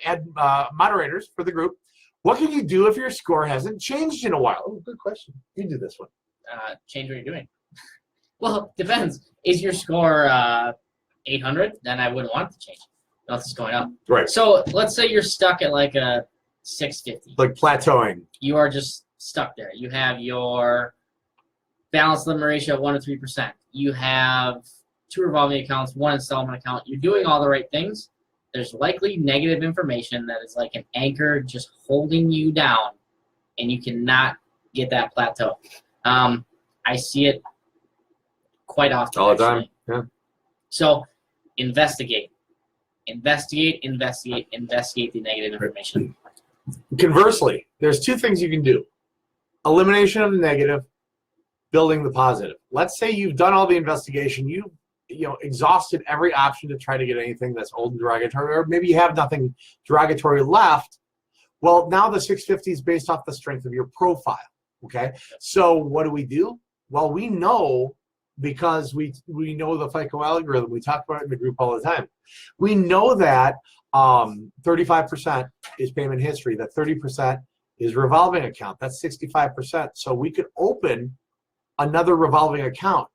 moderators for the group. What can you do if your score hasn't changed in a while? Oh, good question. You do this one. Change what you're doing. Well, depends. Is your score 800? Then I wouldn't want to change. Nothing's going up. Right. So let's say you're stuck at like a 650. Like plateauing. You are just stuck there. You have your balance limit ratio at 1 to 3%. You have 2 revolving accounts, 1 installment account. You're doing all the right things. There's likely negative information that is like an anchor just holding you down, and you cannot get that plateau. I see it quite often. All the time. Yeah. So investigate. Investigate the negative information. Conversely, there's two things you can do. Elimination of the negative, building the positive. Let's say you've done all the investigation, you exhausted every option to try to get anything that's old and derogatory, or maybe you have nothing derogatory left. Well, now the 650 is based off the strength of your profile, okay? So what do? Well, we know, because we know the FICO algorithm. We talk about it in the group all the time. We know that 35% is payment history, that 30% is revolving account. That's 65%. So we could open another revolving account,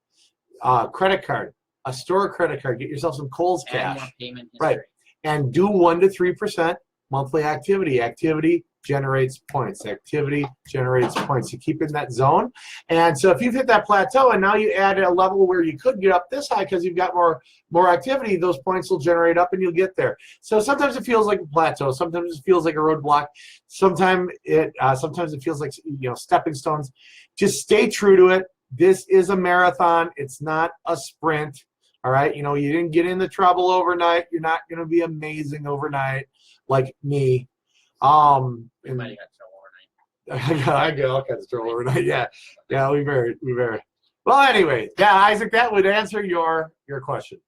credit card, a store credit card, get yourself some Kohl's cash. More payment history. Right. And do 1 to 3% monthly activity. Activity generates points. Activity generates points. You keep in that zone. And so if you've hit that plateau and now you add a level where you could get up this high because you've got more activity, those points will generate up and you'll get there. So sometimes it feels like a plateau. Sometimes it feels like a roadblock. Sometimes it feels like stepping stones. Just stay true to it. This is a marathon. It's not a sprint. All right. You didn't get into trouble overnight. You're not going to be amazing overnight like me. Everybody got trouble overnight. I got all kinds of trouble overnight. Yeah, we very. Well, anyway, yeah, Isaac, that would answer your question.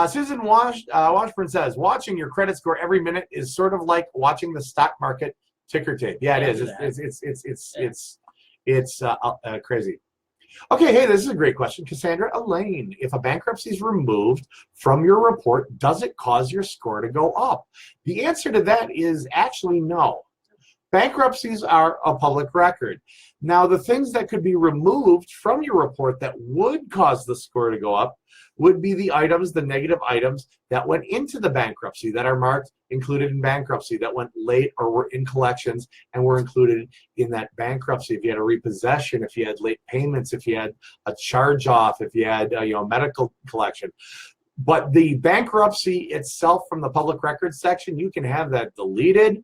Susan Washburn says, watching your credit score every minute is sort of like watching the stock market ticker tape. Yeah, it is. It's crazy. Okay, hey, this is a great question. Cassandra Elaine, if a bankruptcy is removed from your report, does it cause your score to go up? The answer to that is actually no. Bankruptcies are a public record. Now, the things that could be removed from your report that would cause the score to go up would be the items, the negative items that went into the bankruptcy that are marked included in bankruptcy, that went late or were in collections and were included in that bankruptcy. If you had a repossession, if you had late payments, if you had a charge off, if you had a medical collection. But the bankruptcy itself from the public records section, you can have that deleted,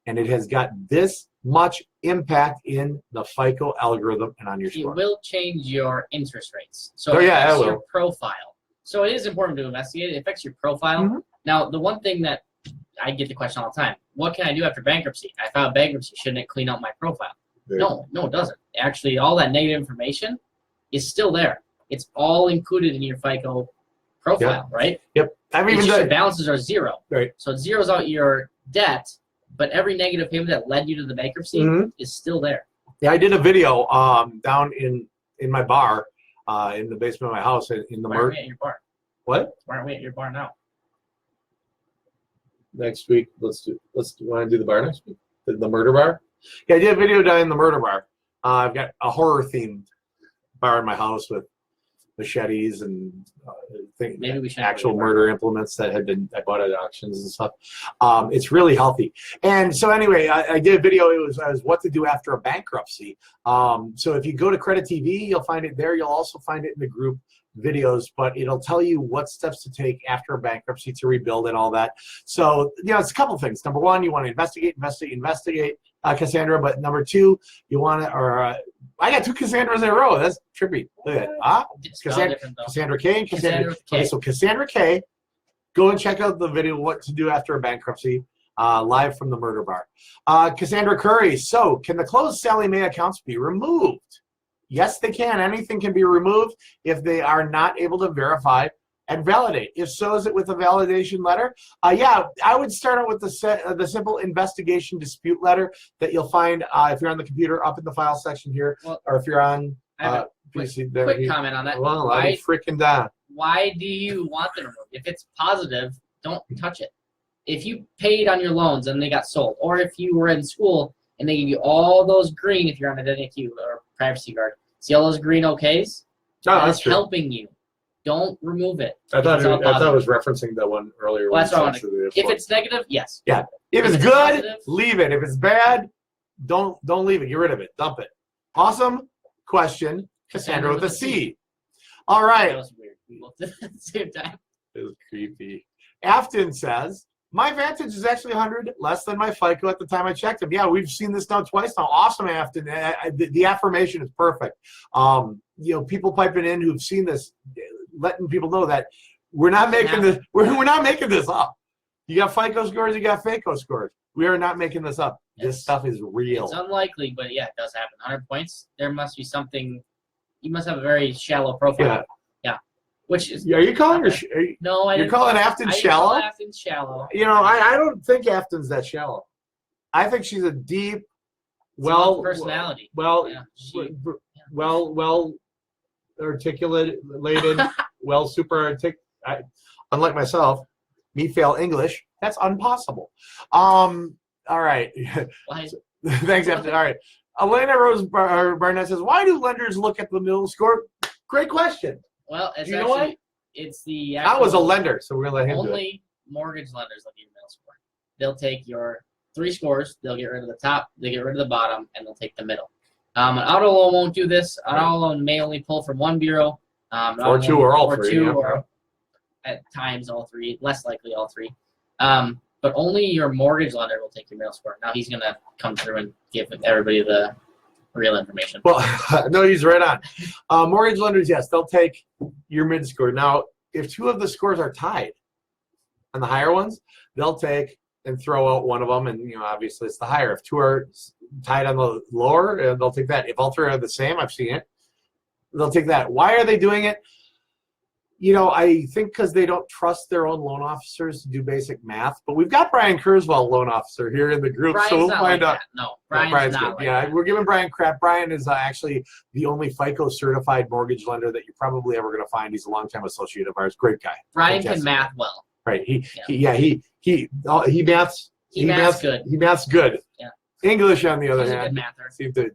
and it has got this much impact in the FICO algorithm and on your score. It will change your interest rates. So it affects your profile. So it is important to investigate. It affects your profile. Mm-hmm. Now, the one thing that I get the question all the time, what can I do after bankruptcy? I filed bankruptcy. Shouldn't it clean out my profile? Right. No, it doesn't. Actually, all that negative information is still there. It's all included in your FICO profile, right? Yep. Your balances are zero. Right. So it zeroes out your debt, but every negative payment that led you to the bankruptcy is still there. Yeah, I did a video down in my bar, in the basement of my house in the Why aren't we at your bar? What? Why aren't we at your bar now? Next week, let's want to do the bar next week? The murder bar? Yeah, I did a video down in the murder bar. I've got a horror themed bar in my house with machetes and Maybe we should actual murder implements that had been I bought at auctions and stuff. It's really healthy. And so anyway, I did a video. It was what to do after a bankruptcy. So if you go to CrediTV, you'll find it there. You'll also find it in the group videos, but it'll tell you what steps to take after a bankruptcy to rebuild and all that. So it's a couple things. Number one, you want to investigate, Cassandra. But number two, you want to, I got two Cassandras in a row. That's trippy. Look at that. Cassandra K and Cassandra K. Okay, so Cassandra K, go and check out the video, what to do after a bankruptcy, live from the murder bar. Cassandra Curry, so can the closed Sally Mae accounts be removed? Yes, they can. Anything can be removed if they are not able to verify and validate. If so, is it with a validation letter? Yeah, I would start out with the simple investigation dispute letter that you'll find if you're on the computer up in the file section here, or if you're on PC there. Quick comment on that. Well, I'm freaking down. Why do you want them removed? If it's positive, don't touch it. If you paid on your loans and they got sold, or if you were in school and they give you all those green, if you're on Identity Q or Privacy Guard, see all those green OKs? That's helping you. Don't remove it. I thought it was referencing that one earlier. Well, that's what I want to. If it's negative, yes. Yeah. If it's good, positive, leave it. If it's bad, don't leave it. Get rid of it. Dump it. Awesome question, Cassandra with a C. All right. That was weird. We looked at the same time. It was creepy. Afton says, my Vantage is actually 100 less than my FICO at the time I checked them. Yeah, we've seen this now twice now. Awesome, Afton. The affirmation is perfect. People piping in who've seen this, letting people know that We're not making this. We're not making this up. You got FICO scores. You got FAKO scores. We are not making this up. This stuff is real. It's unlikely, but yeah, it does happen. 100 points. There must be something. You must have a very shallow profile. Yeah. Which is. Are you calling her? No, You're calling Afton shallow? I call Afton shallow. You know, I don't think Afton's that shallow. I think she's a deep, personality. Well articulated, unlike myself, me fail English. That's impossible. All right. Thanks, Afton. All right. Elena Rose Barnett says, "Why do lenders look at the middle score?" Great question. Well, it's it's the. I was a lender, so we're gonna let him do it. Only mortgage lenders look at your middle score. They'll take your 3 scores. They'll get rid of the top. They get rid of the bottom, and they'll take the middle. An auto loan won't do this. An auto loan may only pull from one bureau. Or 2 or all 3. Or at times all 3. Less likely all 3. But only your mortgage lender will take your middle score. Now he's gonna come through and give everybody the real information. Well, no, he's right on. Mortgage lenders, yes, they'll take your mid score. Now, if 2 of the scores are tied on the higher ones, they'll take and throw out one of them, and obviously it's the higher. If 2 are tied on the lower, they'll take that. If all 3 are the same, I've seen it, they'll take that. Why are they doing it? I think because they don't trust their own loan officers to do basic math. But we've got Brian Kurzweil, loan officer, here in the group, Brian's so we'll not find like out. That. No, Brian's not good. Like that. We're giving Brian crap. Brian is actually the only FICO certified mortgage lender that you're probably ever going to find. He's a longtime associate of ours. Great guy. Brian can math well. Right. He maths. He maths good. He maths good. Yeah. English, on the other He's hand, a good mather. seemed to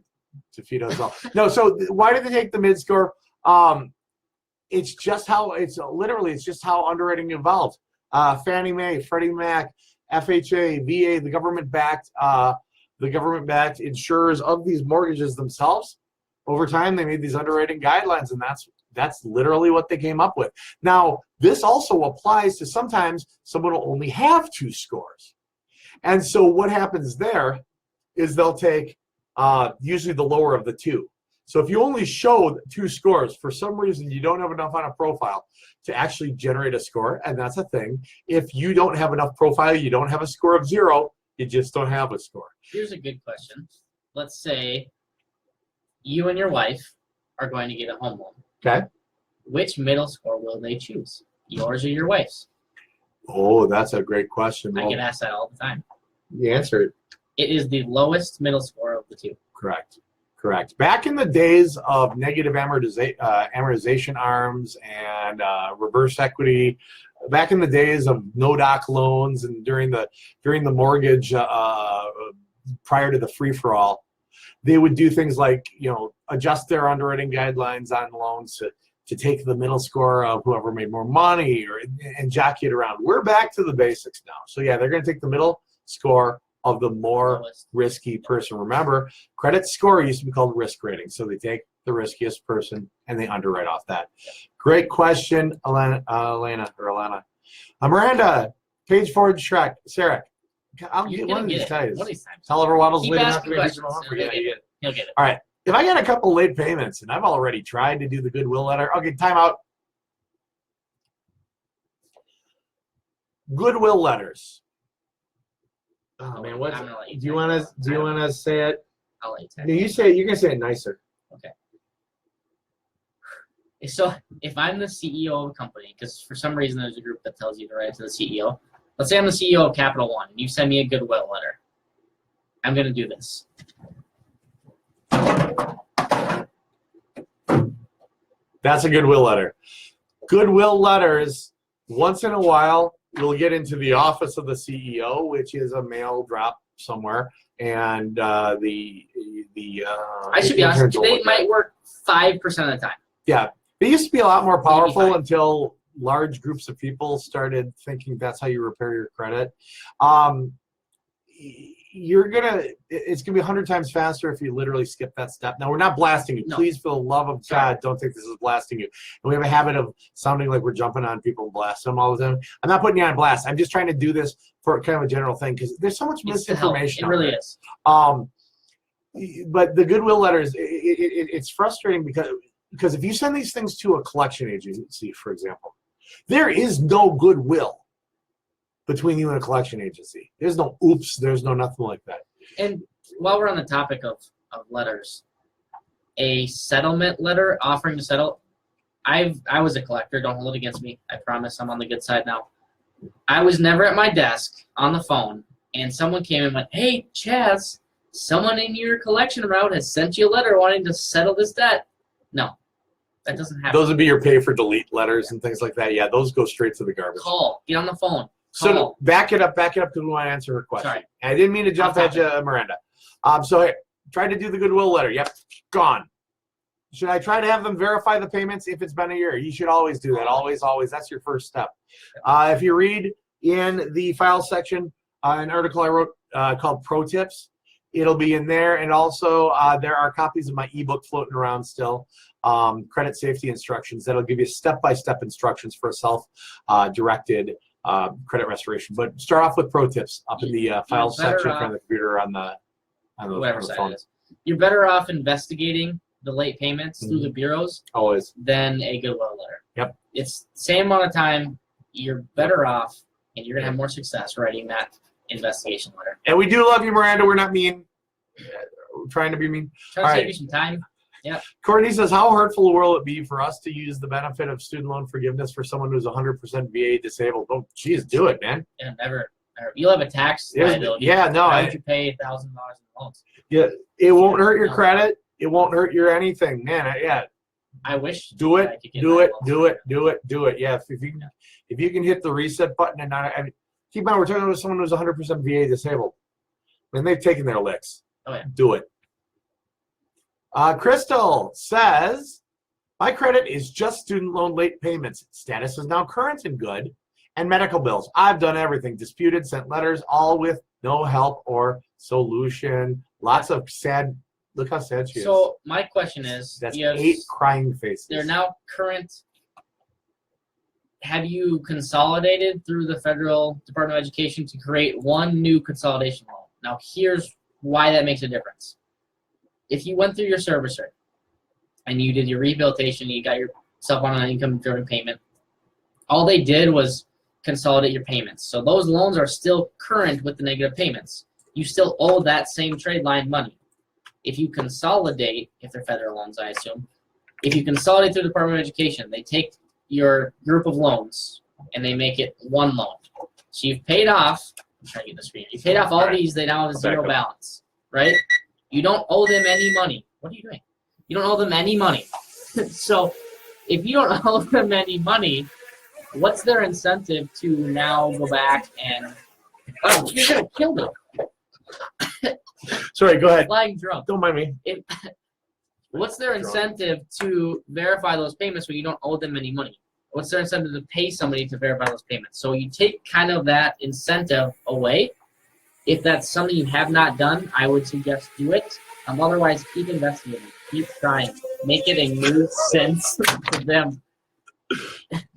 feed us all. No. So why did they take the mid score? It's just how underwriting evolved. Fannie Mae, Freddie Mac, FHA, VA, the government-backed insurers of these mortgages themselves. Over time, they made these underwriting guidelines, and that's literally what they came up with. Now, this also applies to sometimes someone will only have 2 scores, and so what happens there is they'll take usually the lower of the 2. So if you only show 2 scores, for some reason you don't have enough on a profile to actually generate a score, and that's a thing. If you don't have enough profile, you don't have a score of 0, you just don't have a score. Here's a good question. Let's say you and your wife are going to get a home loan. Okay. Which middle score will they choose? Yours or your wife's? Oh, that's a great question. I get asked that all the time. You answer it. It is the lowest middle score of the 2. Correct. Back in the days of negative amortization arms and reverse equity, back in the days of no-doc loans and during the mortgage prior to the free-for-all, they would do things like adjust their underwriting guidelines on loans to take the middle score of whoever made more money and jockey it around. We're back to the basics now. So yeah, they're going to take the middle score of the more risky person. Remember, credit score used to be called risk rating. So they take the riskiest person and they underwrite off that. Great question, Elena. Miranda, page forward, Shrek, Sarah. I'll get one of these times. Oliver Waddle's late enough to be He'll get it. All right. If I got a couple late payments and I've already tried to do the goodwill letter, okay, time out. Goodwill letters. Oh man, what do you want to say it? I'll let you No, you say it. You're gonna say it nicer. Okay. So if I'm the CEO of a company, because for some reason there's a group that tells you to write it to the CEO. Let's say I'm the CEO of Capital One, and you send me a goodwill letter. I'm gonna do this. That's a goodwill letter. Goodwill letters, once in a while, you'll get into the office of the CEO, which is a mail drop somewhere, and I should be honest, they might work 5% of the time. Yeah, they used to be a lot more powerful until large groups of people started thinking that's how you repair your credit. It's gonna be 100 times faster if you literally skip that step. Now, we're not blasting you. No. Please, for the love of God, don't think this is blasting you. And we have a habit of sounding like we're jumping on people and blasting them all the time. I'm not putting you on blast. I'm just trying to do this for kind of a general thing because there's so much misinformation. It really is. But the goodwill letters, it's frustrating because if you send these things to a collection agency, for example, There is no goodwill between you and a collection agency. There's no oops. There's no nothing like that. And while we're on the topic of letters, a settlement letter offering to settle. I was a collector. Don't hold it against me. I promise I'm on the good side now. I was never at my desk on the phone, and someone came and went, "Hey, Chaz, someone in your collection route has sent you a letter wanting to settle this debt." No, that doesn't happen. Those would be your pay for delete letters and things like that. Yeah, those go straight to the garbage. Call. Get on the phone. So Call. back it up, because we want to answer her question. Sorry. And I didn't mean to jump at you, Miranda. So hey, tried to do the goodwill letter. Yep, gone. Should I try to have them verify the payments if it's been a year? You should always do that. Always, always. That's your first step. If you read in the file section an article I wrote called Pro Tips, it'll be in there. And also there are copies of my ebook floating around still, Credit Safety Instructions. That'll give you step-by-step instructions for a self-directed credit restoration. But start off with Pro Tips up in the file section from the computer on the phone. It is. You're better off investigating the late payments through the bureaus always than a goodwill letter. Yep. It's the same amount of time. You're better off, and you're gonna have more success writing that investigation letter. And we do love you, Miranda. We're not mean. We're trying to be mean. Try to save you some time. Yeah. Courtney says, how hurtful will it be for us to use the benefit of student loan forgiveness for someone who's 100% VA disabled? Oh, geez, do it, man. Yeah, never. You'll have a tax liability. Yeah, no. Why would you pay $1,000 in loans? Yeah, it won't hurt your credit. It won't hurt your anything, man. Yeah. I wish. Do it. Do it. Yeah. If you can hit the reset button and not, I mean, keep in mind we're talking about someone who's 100% VA disabled. And they've taken their licks. Oh yeah. Do it. Crystal says, my credit is just student loan late payments. Status is now current and good. And medical bills. I've done everything. Disputed, sent letters, all with no help or solution. Lots of sad. Look how sad she is. So my question is, that's 8 crying faces. They're now current. Have you consolidated through the Federal Department of Education to create one new consolidation loan? Now here's why that makes a difference. If you went through your servicer and you did your rehabilitation, you got yourself on an income-driven payment, all they did was consolidate your payments. So those loans are still current with the negative payments. You still owe that same trade line money. If you consolidate, if they're federal loans, I assume, if you consolidate through the Department of Education, they take your group of loans and they make it one loan. So you've paid off, I'm trying to get the screen. You paid off all these, they now have a zero balance, right? You don't owe them any money. What are you doing? You don't owe them any money. So if you don't owe them any money, what's their incentive to now go back and, oh, you're going to kill me. Sorry, go ahead. Flying drunk. Don't mind me. What's their incentive to verify those payments when you don't owe them any money? What's their incentive to pay somebody to verify those payments? So you take kind of that incentive away. If that's something you have not done, I would suggest do it. Otherwise, keep investigating. Keep trying. Make it a new sense to them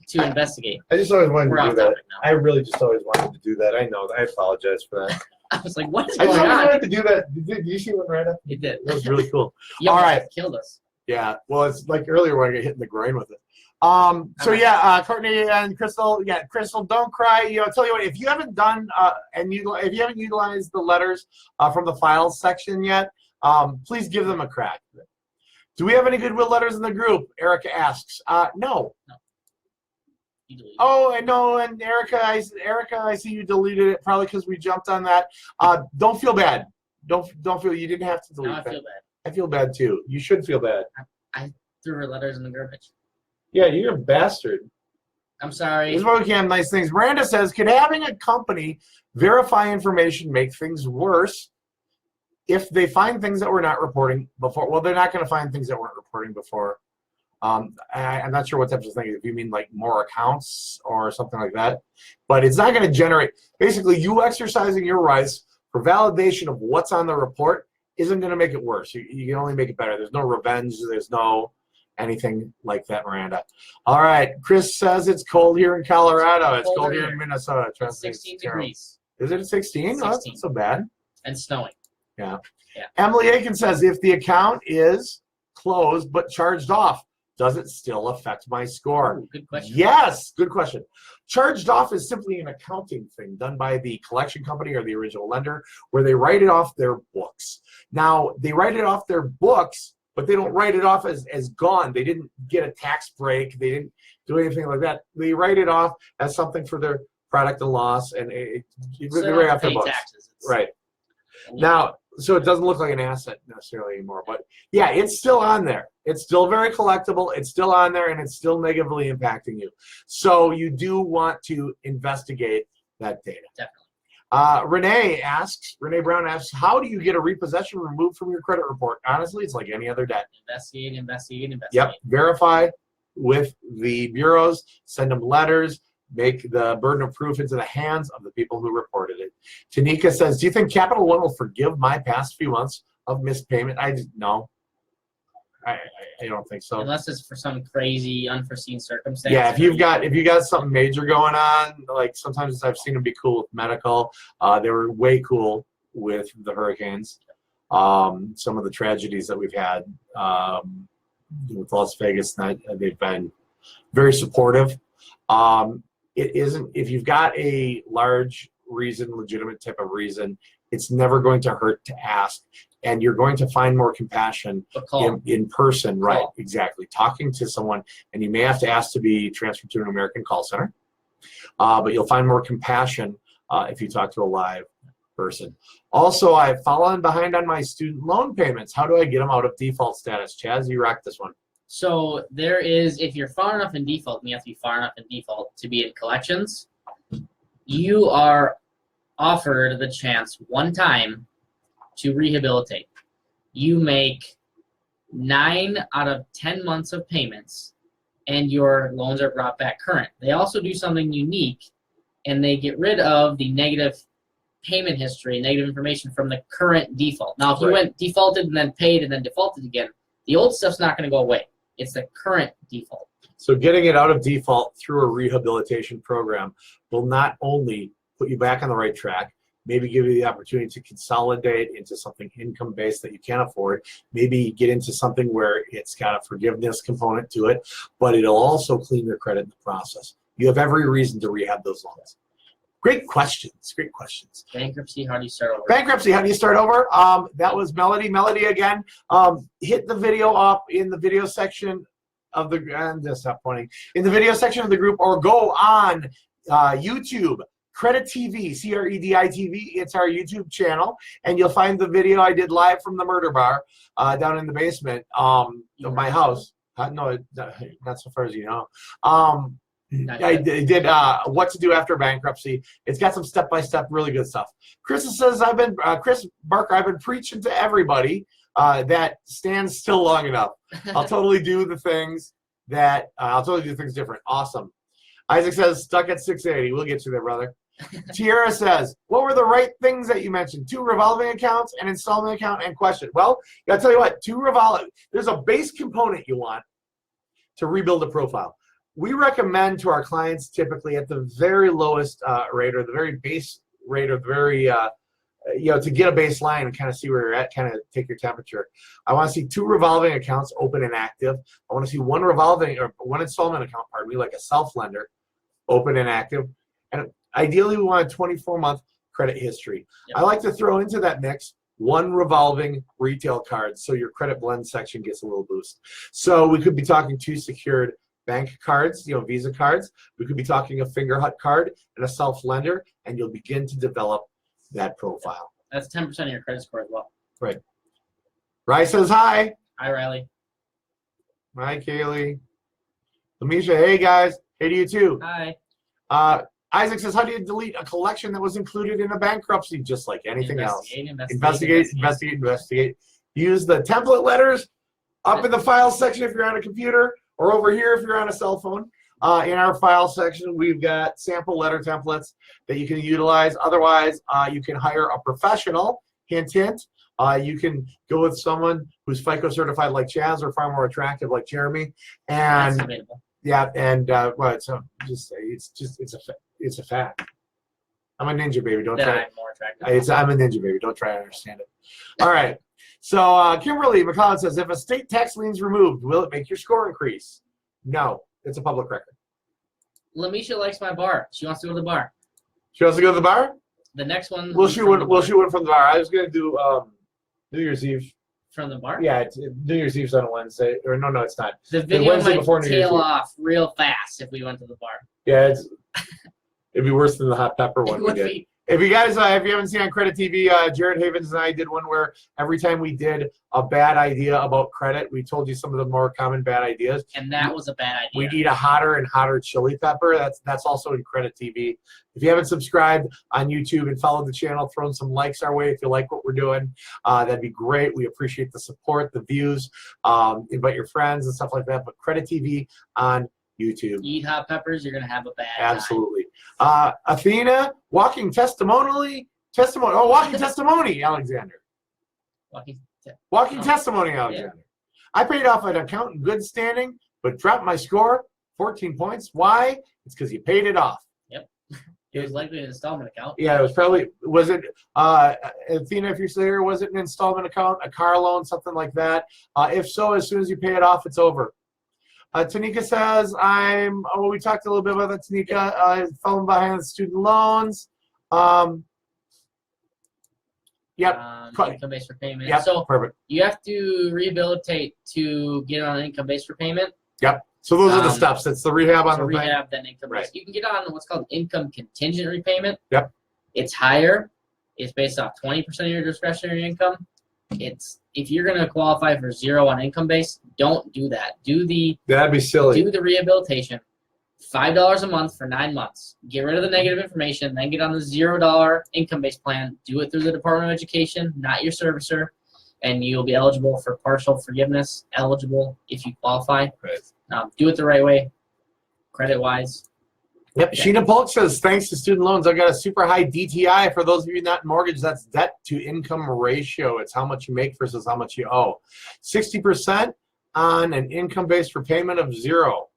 to investigate. I just always wanted to do that. Now. I really just always wanted to do that. I know. I apologize for that. I was like, what is I going just on? always wanted to do that. Did you see one right up? It did. That was really cool. You all right. Killed us. Yeah. Well, it's like earlier when I got hit in the groin with it. So yeah, Courtney and Crystal. Yeah, Crystal, don't cry. You know, I'll tell you what. If you haven't done if you haven't utilized the letters from the files section yet, please give them a crack. Do we have any goodwill letters in the group? Erica asks. No. Oh, no, and Erica, I see you deleted it probably because we jumped on that. Don't feel bad. Don't feel you didn't have to delete that. I feel bad. I feel bad too. You should feel bad. I threw her letters in the garbage. Yeah, you're a bastard. I'm sorry. This is why we can't have nice things. Miranda says, could having a company verify information make things worse if they find things that we're not reporting before? Well, they're not going to find things that weren't reporting before. I'm not sure what types of things, if you mean like more accounts or something like that. But it's not going to generate, basically you exercising your rights for validation of what's on the report isn't going to make it worse. You can only make it better. There's no revenge. There's no anything like that, Miranda. All right. Chris says it's cold here in Colorado. It's cold here in Minnesota. It's 16 degrees. Is it 16? Oh, that's not so bad. And snowing. Yeah. Emily Aiken says if the account is closed but charged off, does it still affect my score? Ooh, good question. Yes, good question. Charged off is simply an accounting thing done by the collection company or the original lender where they write it off their books. Now, they write it off their books, but they don't write it off as gone. They didn't get a tax break. They didn't do anything like that. They write it off as something for their product and loss, and they write off their books. Taxes. Right. Now, so it doesn't look like an asset necessarily anymore, but yeah, it's still on there. It's still very collectible. It's still on there, and it's still negatively impacting you. So you do want to investigate that data. Definitely. Renee Brown asks, how do you get a repossession removed from your credit report? Honestly, it's like any other debt. Investigate. Yep. Verify with the bureaus. Send them letters. Make the burden of proof into the hands of the people who reported it. Tanika says, do you think Capital One will forgive my past few months of missed payment? No. I don't think so. Unless it's for some crazy unforeseen circumstance. Yeah, if you got something major going on, like sometimes I've seen them be cool with medical. They were way cool with the hurricanes. Some of the tragedies that we've had with Las Vegas, they've been very supportive. It isn't, if you've got a large reason, legitimate type of reason, it's never going to hurt to ask, and you're going to find more compassion in person. Right, exactly. Talking to someone, and you may have to ask to be transferred to an American call center, but you'll find more compassion if you talk to a live person. Also, I've fallen behind on my student loan payments. How do I get them out of default status? Chaz, you rock this one. So there is, if you're far enough in default, and you have to be far enough in default to be in collections, you are offered the chance one time to rehabilitate. You make 9 out of 10 months of payments, and your loans are brought back current. They also do something unique, and they get rid of the negative payment history, negative information from the current default. Now, if you went defaulted and then paid and then defaulted again, the old stuff's not going to go away. It's the current default. So getting it out of default through a rehabilitation program will not only put you back on the right track, maybe give you the opportunity to consolidate into something income-based that you can't afford, maybe get into something where it's got a forgiveness component to it, but it'll also clean your credit in the process. You have every reason to rehab those loans. Great questions. Great questions. Bankruptcy, how do you start over? Bankruptcy, how do you start over? That was Melody. Melody, again, hit the video up in the video section of the, and just stop pointing, in the video section of the group, or go on YouTube, CrediTV, CREDITV. It's our YouTube channel, and you'll find the video I did live from the murder bar down in the basement of my house. No, not so far as you know. I did what to do after bankruptcy. It's got some step-by-step really good stuff. Chris says, Chris Barker, I've been preaching to everybody that stands still long enough. I'll totally do the things that, I'll totally do things different. Awesome. Isaac says, stuck at 680. We'll get you there, brother. Tiara says, what were the right things that you mentioned? 2 revolving accounts, an installment account, and question. Well, I'll tell you what, there's a base component you want to rebuild a profile. We recommend to our clients typically at the very lowest rate, or the very base rate, or the very, to get a baseline and kind of see where you're at, kind of take your temperature. I want to see 2 revolving accounts open and active. I want to see one installment account, pardon me, like a self-lender, open and active. And ideally, we want a 24-month credit history. Yep. I like to throw into that mix 1 revolving retail card, so your credit blend section gets a little boost. So we could be talking 2 secured bank cards, Visa cards. We could be talking a Finger Hut card and a self-lender, and you'll begin to develop that profile. That's 10% of your credit score as well. Right. Riley says hi. Hi, Riley. Hi, Kaylee. Lamisha, hey, guys. Hey to you, too. Hi. Isaac says, how do you delete a collection that was included in a bankruptcy? Just like anything else. Investigate. Use the template letters up in the files section if you're on a computer, or over here if you're on a cell phone. In our file section, we've got sample letter templates that you can utilize. Otherwise, you can hire a professional. Hint, hint. You can go with someone who's FICO certified like Chaz, or far more attractive like Jeremy. And yeah, and well, it's a fact. I'm a ninja, baby. Don't try. I'm more attractive. I'm a ninja, baby. Don't try to understand it. All right. So Kimberly McCollum says, if a state tax lien's removed, will it make your score increase? No, it's a public record. Lamisha likes my bar. She wants to go to the bar. She wants to go to the bar? The next one. We'll shoot one from the bar. I was going to do New Year's Eve. From the bar? Yeah, New Year's Eve's on a Wednesday. Or no, it's not. The video Wednesday might before New Year's tail Eve. off real fast if we went to the bar. Yeah, it'd be worse than the hot pepper one we did. If you guys, if you haven't seen on CrediTV, Jared Havens and I did one where every time we did a bad idea about credit, we told you some of the more common bad ideas. And that was a bad idea. We'd eat a hotter and hotter chili pepper. That's also in CrediTV. If you haven't subscribed on YouTube and followed the channel, throw some likes our way if you like what we're doing. That'd be great. We appreciate the support, the views. Invite your friends and stuff like that. But CrediTV on YouTube. Eat hot peppers, you're gonna have a bad Absolutely. Athena, walking testimony, Alexander. Walking testimony, Alexander. Yeah. I paid off an account in good standing, but dropped my score 14 points. Why? It's because you paid it off. Yep. It was likely an installment account. Yeah, it was probably, was it, Athena, if you're still here, was it an installment account, a car loan, something like that? If so, as soon as you pay it off, it's over. Tanika says, we talked a little bit about that, Tanika, falling behind the student loans. Yep. Income-based repayment. Yep, so perfect. You have to rehabilitate to get on income-based repayment. Yep. So those are the steps. It's the rehab on the rehab, then income-based. Right. You can get on what's called income contingent repayment. Yep. It's higher. It's based off 20% of your discretionary income. If you're going to qualify for 0 on income base, don't do that. That'd be silly. Do the rehabilitation. $5 a month for 9 months. Get rid of the negative information, then get on the $0 income-based plan. Do it through the Department of Education, not your servicer, and you'll be eligible for partial forgiveness. Eligible if you qualify. Right. Do it the right way, credit-wise. Yep. Okay. Sheena Polk says, thanks to student loans, I got a super high DTI. For those of you not mortgage, that's debt to income ratio. It's how much you make versus how much you owe. 60% on an income-based repayment of 0.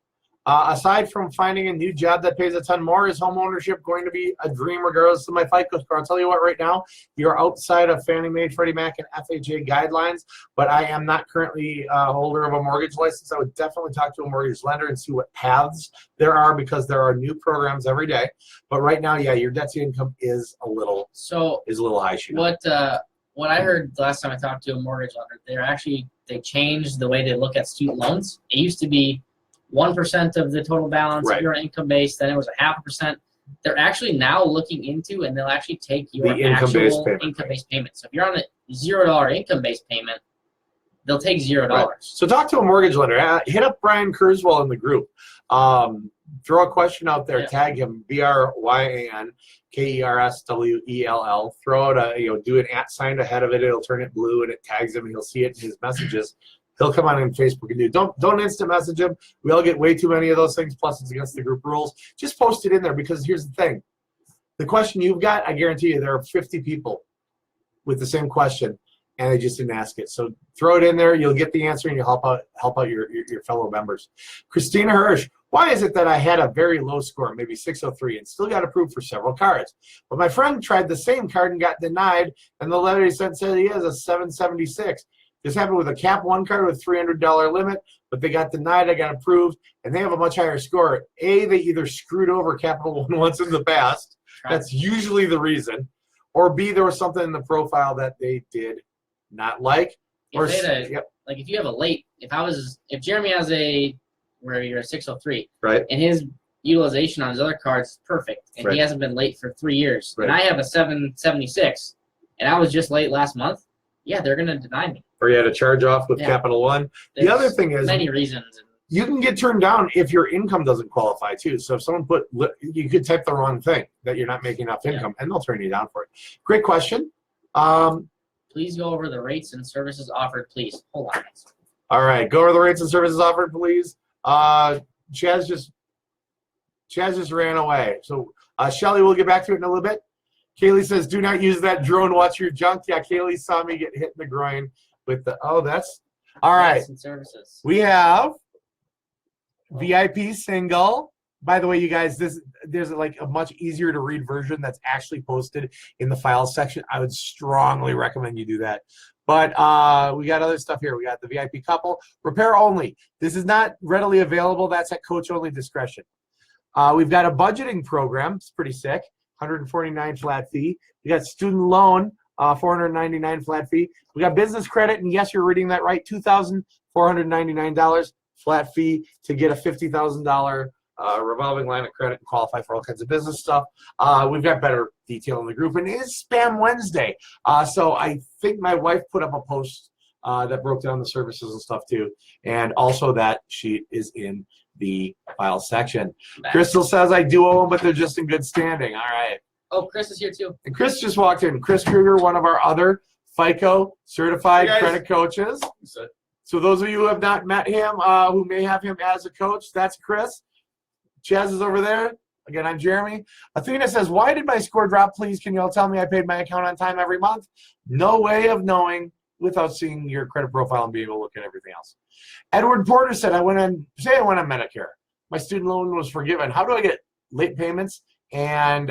Aside from finding a new job that pays a ton more, is home ownership going to be a dream regardless of my FICO score? I'll tell you what, right now, you're outside of Fannie Mae, Freddie Mac, and FHA guidelines, but I am not currently a holder of a mortgage license. I would definitely talk to a mortgage lender and see what paths there are, because there are new programs every day. But right now, yeah, your debt to income is a little high. What I heard the last time I talked to a mortgage lender, they changed the way they look at student loans. It used to be 1% of the total balance. Right. If you're on income based, then it was 0.5%. They're actually now looking into, and they'll actually take your actual income-based payment. So if you're on a $0 income-based payment, they'll take $0. Right. So talk to a mortgage lender. Hit up Brian Kurzweil in the group. Throw a question out there. Yeah. Tag him, BRYAN KERSWELL. Throw out do an @ sign ahead of it. It'll turn it blue, and it tags him, and he'll see it in his messages. He'll come on in Facebook and do. Don't instant message him. We all get way too many of those things. Plus, it's against the group rules. Just post it in there, because here's the thing: the question you've got, I guarantee you, there are 50 people with the same question, and they just didn't ask it. So throw it in there. You'll get the answer, and you'll help out your fellow members. Christina Hirsch: why is it that I had a very low score, maybe 603, and still got approved for several cards? But my friend tried the same card and got denied, and the letter he sent said he has a 776. This happened with a Cap 1 card with $300 limit, but they got denied. I got approved, and they have a much higher score. A, they either screwed over Capital One once in the past. That's usually the reason. Or B, there was something in the profile that they did not like. If you have a late, if Jeremy has where you're a 603, right, and his utilization on his other cards is perfect, and he hasn't been late for 3 years, and I have a 776, and I was just late last month, yeah, they're going to deny me. Or you had a charge off with Capital One. The other thing is, many reasons. You can get turned down if your income doesn't qualify too. So if someone you could type the wrong thing, that you're not making enough income, and they'll turn you down for it. Great question. Please go over the rates and services offered, please. Hold on. All right, go over the rates and services offered, please. Chaz just ran away. So Shelly, we'll get back to it in a little bit. Kaylee says, do not use that drone. Watch your junk. Yeah, Kaylee saw me get hit in the groin with that's all right. Services. We have VIP single. By the way, you guys, there's like a much easier to read version that's actually posted in the files section. I would strongly recommend you do that. But we got other stuff here. We got the VIP couple. Repair only. This is not readily available. That's at coach-only discretion. We've got a budgeting program. It's pretty sick. $149 flat fee. We got student loan, $499 flat fee. We got business credit, and yes, you're reading that right, $2,499 flat fee to get a $50,000 revolving line of credit and qualify for all kinds of business stuff. We've got better detail in the group, and it is Spam Wednesday. So I think my wife put up a post that broke down the services and stuff too, and also that sheet is in the file section. Crystal says I do owe them, but they're just in good standing. All right. Oh, Chris is here too. And Chris just walked in. Chris Kruger, one of our other FICO certified credit coaches. So those of you who have not met him, who may have him as a coach, that's Chris. Chaz is over there. Again, I'm Jeremy. Athena says, why did my score drop, please? Can you all tell me I paid my account on time every month? No way of knowing without seeing your credit profile and being able to look at everything else. Edward Porter said, I went on Medicare. My student loan was forgiven. How do I get late payments and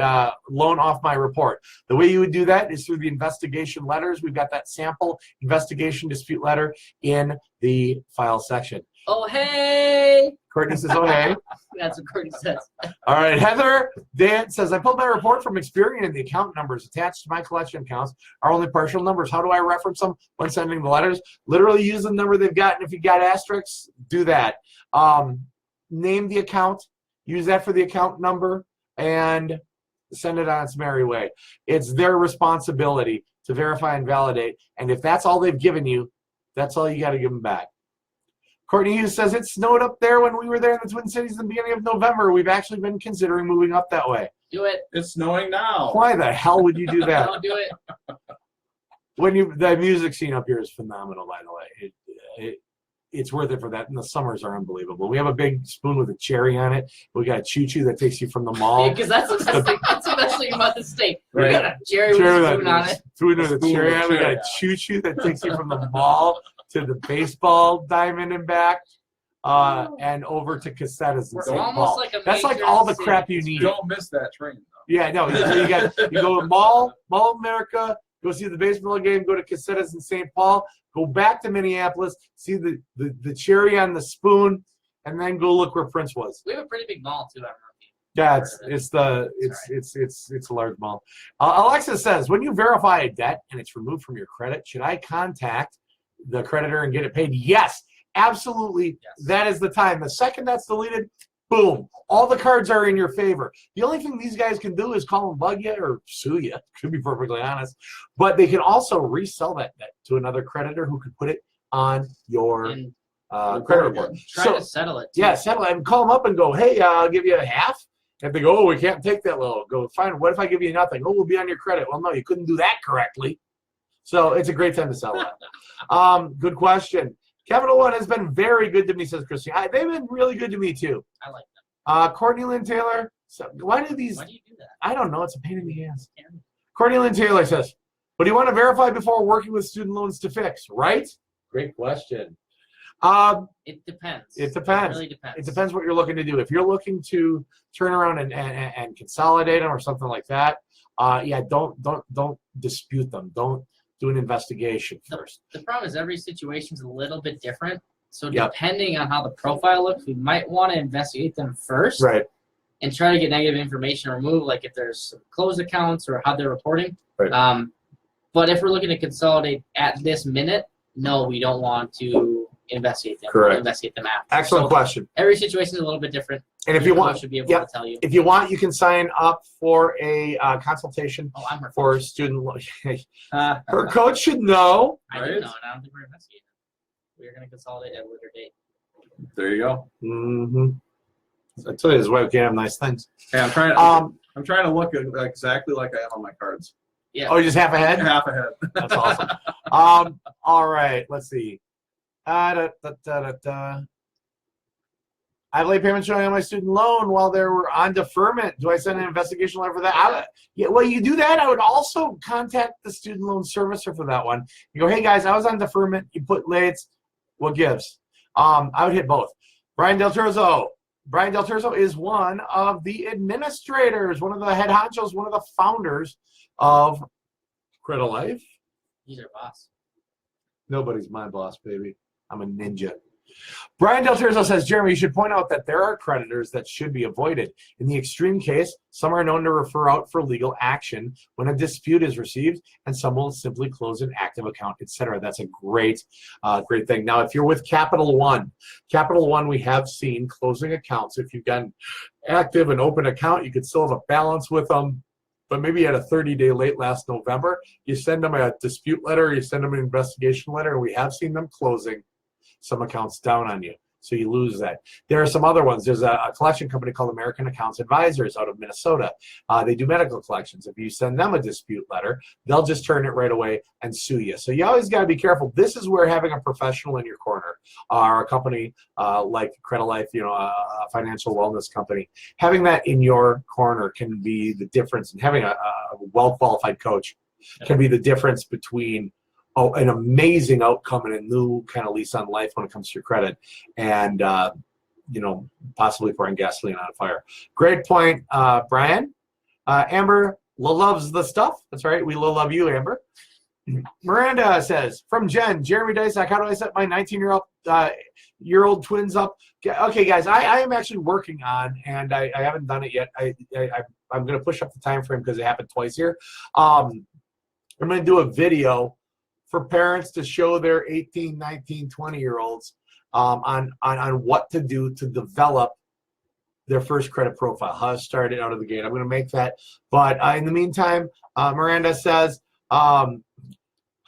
loan off my report? The way you would do that is through the investigation letters. We've got that sample investigation dispute letter in the file section. Oh, hey. Courtney says, oh, hey. That's what Courtney says. All right. Heather Dan says, I pulled my report from Experian and the account numbers attached to my collection accounts are only partial numbers. How do I reference them when sending the letters? Literally use the number they've got, and if you got asterisks, do that. Name the account. Use that for the account number, and send it on its merry way. It's their responsibility to verify and validate, and if that's all they've given you, that's all you got to give them back. Courtney Hughes says, it snowed up there when we were there in the Twin Cities in the beginning of November. We've actually been considering moving up that way. Do it. It's snowing now. Why the hell would you do that? Don't do it. The music scene up here is phenomenal, by the way. It's worth it for that, and the summers are unbelievable. We have a big spoon with a cherry on it. We got a choo-choo that takes you from the mall. Yeah, because that's the best thing. That's the best thing about the steak. Right. We got a cherry with a spoon on it. Spoon with a cherry on it. We got a choo-choo that takes you from the mall to the baseball diamond and back, and over to Cassetta's in St. Paul. Like that's like all the crap you need. Don't miss that train, though. Yeah, no. You go to Mall of America, go see the baseball game, go to Cassetta's in St. Paul, go back to Minneapolis, see the cherry on the spoon, and then go look where Prince was. We have a pretty big mall too. Yeah, it's a large mall. Alexa says, when you verify a debt and it's removed from your credit, should I contact the creditor and get it paid? Yes, absolutely. Yes. That is the time. The second that's deleted, boom, all the cards are in your favor. The only thing these guys can do is call and bug you or sue you, to be perfectly honest. But they can also resell that debt to another creditor who could put it on your credit report. Try to settle it too. Yeah, settle it and call them up and go, hey, I'll give you a half. And they go, oh, we can't take that low. Go, fine, what if I give you nothing? Oh, we'll be on your credit. Well, no, you couldn't do that correctly. So it's a great time to sell that. Good question. Capital One has been very good to me, says Christine. They've been really good to me, too. I like them. Courtney Lynn Taylor. So why do you do that? I don't know. It's a pain in the ass. Courtney Lynn Taylor says, but do you want to verify before working with student loans to fix, right? Great question. It depends. It depends. It really depends. It depends what you're looking to do. If you're looking to turn around and consolidate them or something like that, yeah, don't dispute them. Don't do an investigation first. The problem is every situation is a little bit different. So depending on how the profile looks, we might want to investigate them first. Right. And try to get negative information removed, like if there's some closed accounts or how they're reporting. Right. But if we're looking to consolidate at this minute, no, we don't want to investigate them. Correct. We'll investigate them after. Excellent question. Every situation is a little bit different. And if you want, should be able to tell you. If you want, you can sign up for a consultation for student loan. Her coach should know. I didn't know, and I don't think we're investigating. We're going to consolidate at a later date. There you go. Mm-hmm. I tell you, this is why we can't have nice things. Hey, I'm trying to look exactly like I am on my cards. Yeah. Oh, you just half ahead? Half ahead. That's awesome. All right. Let's see. I have late payment showing on my student loan while they were on deferment. Do I send an investigation letter for that? Well, you do that. I would also contact the student loan servicer for that one. You go, hey, guys, I was on deferment. You put lates. What gives? I would hit both. Brian Del Terzo. Brian Del Terzo is one of the administrators, one of the head honchos, one of the founders of Credilife. He's our boss. Nobody's my boss, baby. I'm a ninja. Brian Del Terzo says, Jeremy, you should point out that there are creditors that should be avoided. In the extreme case, some are known to refer out for legal action when a dispute is received, and some will simply close an active account, etc. That's a great thing. Now, if you're with Capital One, we have seen closing accounts. If you've got an active and open account, you could still have a balance with them, but maybe you had a 30-day late last November. You send them a dispute letter, you send them an investigation letter, and we have seen them closing some accounts down on you. So you lose that. There are some other ones. There's a collection company called American Accounts Advisors out of Minnesota. They do medical collections. If you send them a dispute letter, they'll just turn it right away and sue you. So you always got to be careful. This is where having a professional in your corner, or a company like Credilife, a financial wellness company, having that in your corner can be the difference. And having a well-qualified coach can be the difference between an amazing outcome and a new kind of lease on life when it comes to your credit, and possibly pouring gasoline on a fire. Great point, Brian. Amber loves the stuff. That's right. We love you, Amber. Miranda says, from Jen, Jeremy Dysak, how do I set my 19-year-old twins up? Okay, guys, I am actually working on, and I haven't done it yet. I'm going to push up the time frame because it happened twice here. I'm going to do a video for parents to show their 18, 19, 20-year-olds on what to do to develop their first credit profile, how to start it out of the gate. I'm going to make that. But in the meantime, Miranda says, how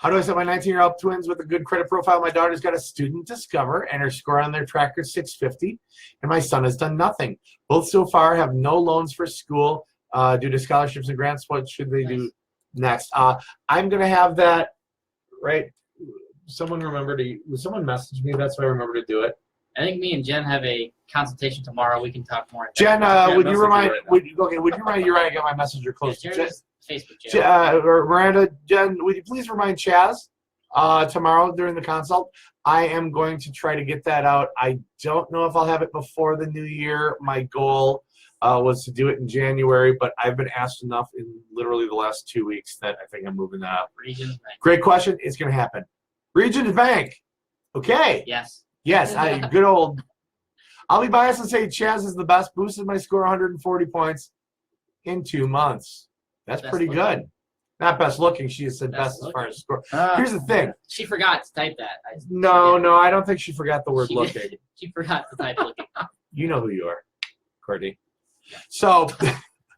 do I set my 19-year-old twins with a good credit profile? My daughter's got a student Discover, and her score on their tracker is 650, and my son has done nothing. Both so far have no loans for school due to scholarships and grants. What should they do next? I'm going to have that. Right. Someone messaged me. That's why I remember to do it. I think me and Jen have a consultation tomorrow. We can talk more. Jen, would you remind? Would you remind? You're right. I got my messenger close. Yeah, Facebook. Jen. Or Miranda, Jen, would you please remind Chaz tomorrow during the consult? I am going to try to get that out. I don't know if I'll have it before the new year. My goal was to do it in January, but I've been asked enough in literally the last 2 weeks that I think I'm moving that up. Regions Bank. Great question. It's going to happen. Regions Bank. Okay. Yes. Yes. Good old. I'll be biased and say Chaz is the best. Boosted my score 140 points in 2 months. That's pretty good. Not best looking. She has said best as far as score. Here's the thing. She forgot to type that. No, I don't think she forgot the word looking. She forgot to type looking. You know who you are, Courtney. So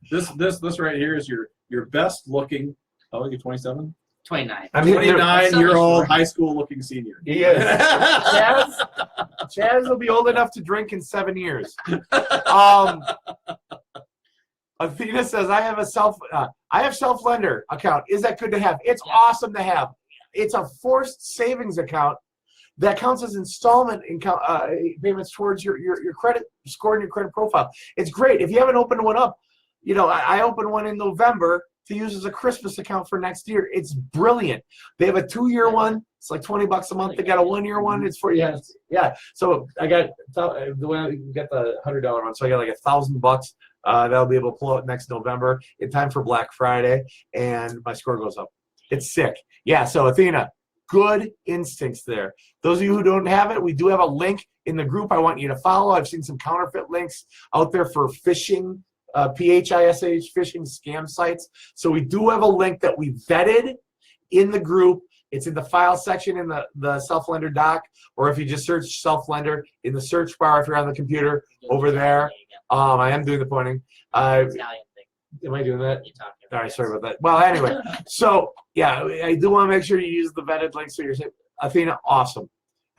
this right here is your best looking. How old are you? 27. 29. I mean, 29-year-old high school looking senior. Chaz will be old enough to drink in 7 years. Athena says, I have self-lender account. Is that good to have? It's awesome to have. It's a forced savings account that counts as installment payments towards your credit score and your credit profile. It's great. If you haven't opened one up, I opened one in November to use as a Christmas account for next year. It's brilliant. They have a 2-year one. It's like $20 a month. They got a 1-year one. It's for yeah. So I got the one you get the $100 one. So I got like $1,000. That'll be able to pull out next November in time for Black Friday, and my score goes up. It's sick. Yeah. So Athena, good instincts there. Those of you who don't have it, we do have a link in the group I want you to follow. I've seen some counterfeit links out there for phishing. PHISH phishing scam sites. So we do have a link that we vetted in the group. It's in the file section in the Self-Lender doc, or if you just search Self-Lender in the search bar if you're on the computer over there. I am doing the pointing. Am I doing that? All right, sorry about that. Well, anyway, so yeah, I do want to make sure you use the vetted link. So you're saying, Athena, awesome.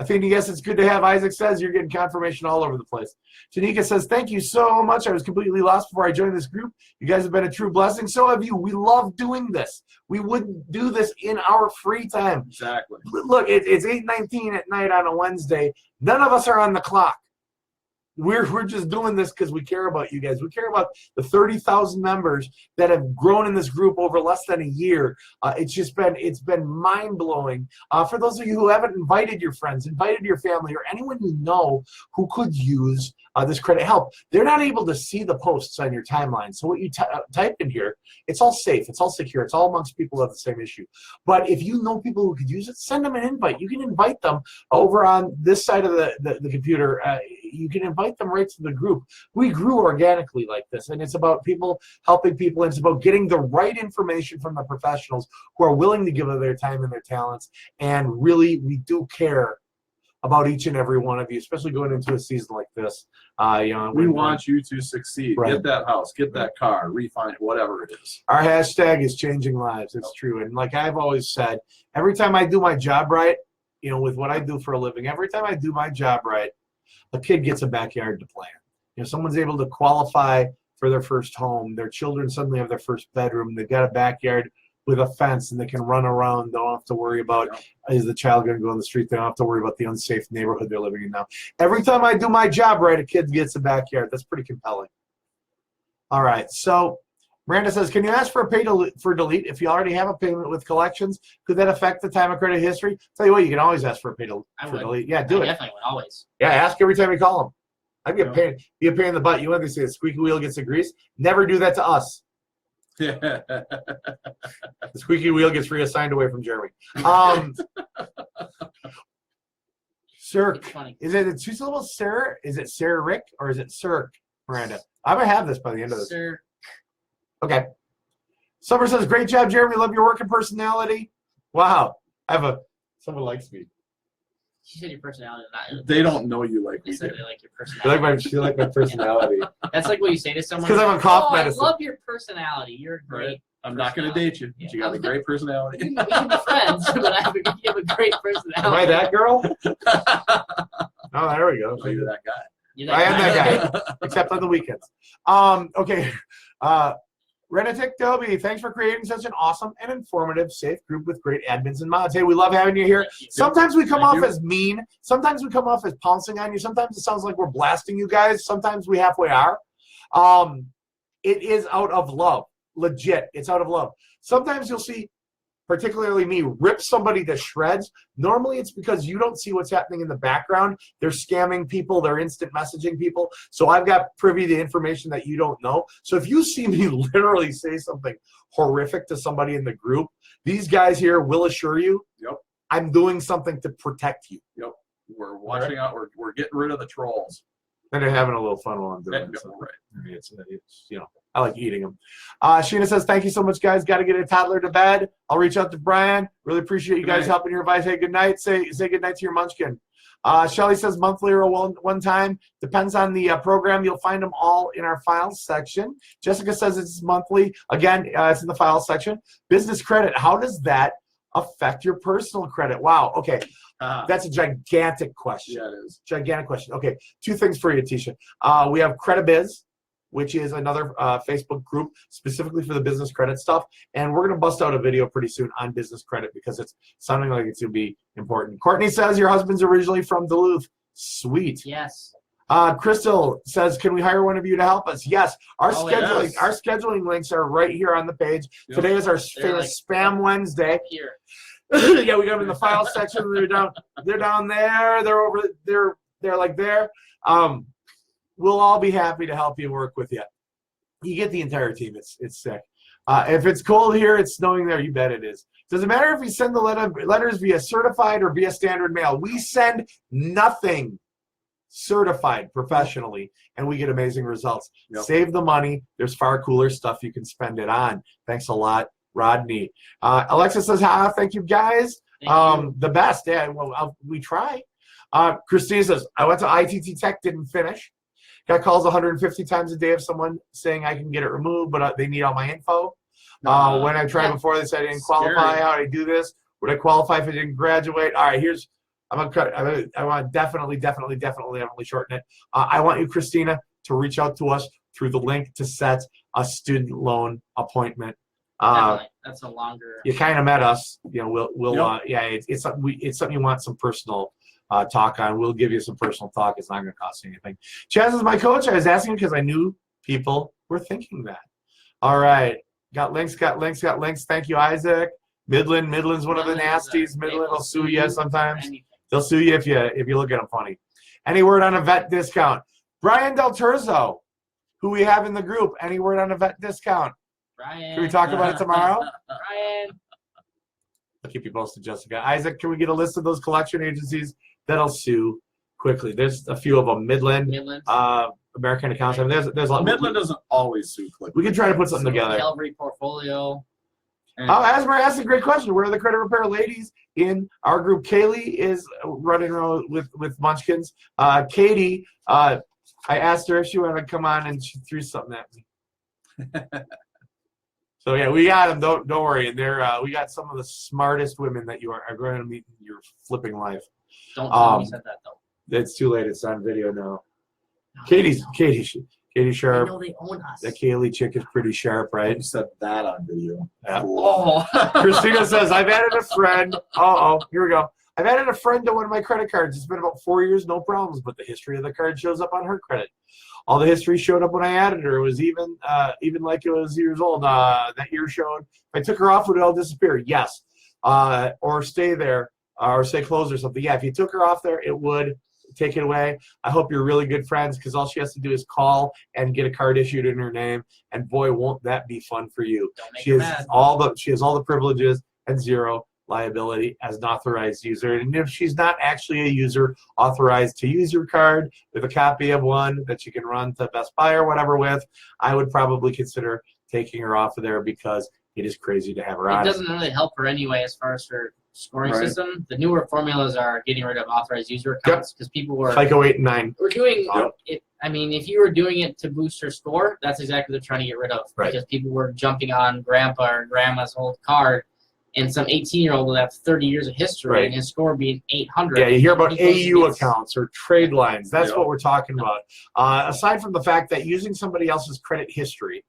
Athena, yes, it's good to have. Isaac says you're getting confirmation all over the place. Janika says, thank you so much. I was completely lost before I joined this group. You guys have been a true blessing. So have you. We love doing this. We wouldn't do this in our free time. Exactly. Look, it's 8:19 at night on a Wednesday. None of us are on the clock. We're just doing this because we care about you guys. We care about the 30,000 members that have grown in this group over less than a year. It's been mind-blowing. For those of you who haven't invited your friends, invited your family, or anyone you know who could use this credit help, they're not able to see the posts on your timeline. So what you type in here, it's all safe, it's all secure, it's all amongst people who have the same issue. But if you know people who could use it, send them an invite. You can invite them over on this side of the computer. You can invite them right to the group. We grew organically like this, and it's about people helping people, and it's about getting the right information from the professionals who are willing to give of their time and their talents. And really, we do care about each and every one of you, especially going into a season like this. We want you to succeed. Right. Get that house, get that car, refinance, whatever it is. Our hashtag is changing lives. It's true. And like I've always said, every time I do my job right, with what I do for a living, every time I do my job right, a kid gets a backyard to play in. Someone's able to qualify for their first home. Their children suddenly have their first bedroom. They've got a backyard with a fence, and they can run around. Don't have to worry about, is the child going to go on the street? They don't have to worry about the unsafe neighborhood they're living in now. Every time I do my job right, a kid gets a backyard. That's pretty compelling. All right, so Miranda says, can you ask for a pay for delete if you already have a payment with collections? Could that affect the time of credit history? Tell you what, you can always ask for a pay for delete. Yeah, do it. Definitely would, always. Yeah, ask every time you call them. I'd be a pain in the butt. You want to say the squeaky wheel gets the grease? Never do that to us. The squeaky wheel gets reassigned away from Jeremy. Cirque. Is it a two-syllable Sir? Is it Sarah Rick or is it Cirque, Miranda? I'm going to have this by the end of this. Sir. Okay. Summer says, great job, Jeremy. Love your work and personality. Wow. Someone likes me. She said your personality. They don't know you like they we said do. they like your personality. She like my personality. That's like what you say to someone. Because I'm a cough medicine. I love your personality. You're great. Right. I'm not going to date you. But you got a great personality. We can be friends, but you have a great personality. Am I that girl? Oh, there we go. Oh, you're that guy. You're I am that guy, except on the weekends. Okay. Renatic Dobie, thanks for creating such an awesome and informative, safe group with great admins and mods. Hey, we love having you here. Sometimes we come off as mean. Sometimes we come off as pouncing on you. Sometimes it sounds like we're blasting you guys. Sometimes we halfway are. It is out of love. Legit. It's out of love. Sometimes you'll see, particularly me, rip somebody to shreds. Normally it's because you don't see what's happening in the background. They're scamming people. They're instant messaging people. So I've got privy to information that you don't know. So if you see me literally say something horrific to somebody in the group, these guys here will assure you, I'm doing something to protect you. Yep. We're watching out. We're getting rid of the trolls. And they're having a little fun while I'm doing it. So. Right. I mean, it's I like eating them. Sheena says, thank you so much, guys. Got to get a toddler to bed. I'll reach out to Brian. Really appreciate you guys helping your advice. Hey, good night. Say good night to your munchkin. Shelly says monthly or one time. Depends on the program. You'll find them all in our files section. Jessica says it's monthly. Again, it's in the files section. Business credit. How does that affect your personal credit? Wow. Okay. That's a gigantic question. Yeah, it is. Gigantic question. Okay. Two things for you, Tisha. We have CrediBiz, which is another Facebook group specifically for the business credit stuff. And we're going to bust out a video pretty soon on business credit because it's sounding like it's going to be important. Courtney says your husband's originally from Duluth. Sweet. Yes. Crystal says, can we hire one of you to help us? Yes. Our Yes. scheduling links are right here on the page. Yep. Today is our famous Spam Wednesday. Here. Yeah, we got them in the file section. They're down there. They're over. They're like there. We'll all be happy to help you work with you. You get the entire team. It's sick. If it's cold here, it's snowing there. You bet it is. Does it matter if we send the letters via certified or via standard mail? We send nothing certified professionally, and we get amazing results. Yep. Save the money. There's far cooler stuff you can spend it on. Thanks a lot, Rodney. Alexa says, thank you, guys. Thank you. The best. Yeah, well, we try. Christina says, I went to ITT Tech, didn't finish. Got calls 150 times a day of someone saying I can get it removed, but they need all my info. When I tried before, they said I didn't qualify. How do I do this? Would I qualify if I didn't graduate? All right, I'm gonna cut. I want to definitely shorten it. I want you, Christina, to reach out to us through the link to set a student loan appointment. Definitely. That's a longer. You kind of met us. We'll it's something you want some personal talk on. We'll give you some personal talk. It's not going to cost you anything. Chaz is my coach. I was asking because I knew people were thinking that. All right. Got links. Thank you, Isaac. Midland's one of the nasties. Midland will sue you sometimes. They'll sue you if you look at them funny. Any word on a vet discount? Brian Del Turzo, who we have in the group. Any word on a vet discount? Brian. Can we talk about it tomorrow? Brian. I'll keep you posted, Jessica. Isaac, can we get a list of those collection agencies that'll sue quickly? There's a few of them. Midland. American Accounts. I mean, there's a lot. Midland doesn't always sue quickly. We can try to put something together. Calvary Portfolio. Asmer asked a great question. Where are the credit repair ladies in our group? Kaylee is running around with Munchkins. Katie, I asked her if she wanted to come on, and she threw something at me. So yeah, we got them. Don't worry. And we got some of the smartest women that you are going to meet in your flipping life. Don't tell me said that though. It's too late. It's on video now. Katie Sharp. I know they own us. That Kaylee chick is pretty sharp, right? You said that on video. Yeah. Oh. Christina says, I've added a friend. Here we go. I've added a friend to one of my credit cards. It's been about 4 years, no problems, but the history of the card shows up on her credit. All the history showed up when I added her. It was even like it was years old. That year showed. If I took her off, would it all disappear? Yes. Or stay there, or say close or something. Yeah, if you took her off there, it would take it away. I hope you're really good friends, because all she has to do is call and get a card issued in her name, and boy, won't that be fun for you. She has all the privileges and zero liability as an authorized user. And if she's not actually a user authorized to use your card with a copy of one that you can run to Best Buy or whatever with, I would probably consider taking her off of there, because it is crazy to have her on. It doesn't really help her anyway as far as her scoring system. The newer formulas are getting rid of authorized user accounts because people were FICO 8 and 9. We're doing it. I mean, if you were doing it to boost her score, that's exactly what they're trying to get rid of. Right. Because people were jumping on grandpa or grandma's old card, and some 18-year-old will have 30 years of history and his score being 800. Yeah, you hear about AU accounts or trade lines. That's what we're talking about. Aside from the fact that using somebody else's credit history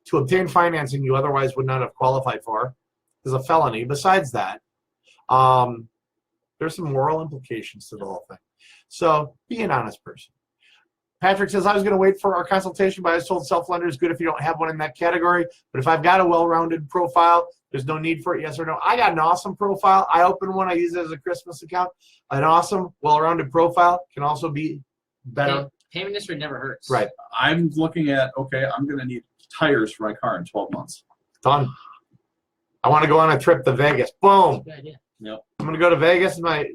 to obtain financing you otherwise would not have qualified for is a felony. Besides that, there's some moral implications to the whole thing. So be an honest person. Patrick says, I was going to wait for our consultation, but I was told self-lender is good if you don't have one in that category. But if I've got a well-rounded profile, there's no need for it, yes or no. I got an awesome profile. I opened one. I use it as a Christmas account. An awesome, well-rounded profile can also be better. Payment history never hurts. Right. I'm looking at, okay, I'm going to need tires for my car in 12 months. Done. I want to go on a trip to Vegas. Boom. Good idea. Yep. I'm going to go to Vegas. I'd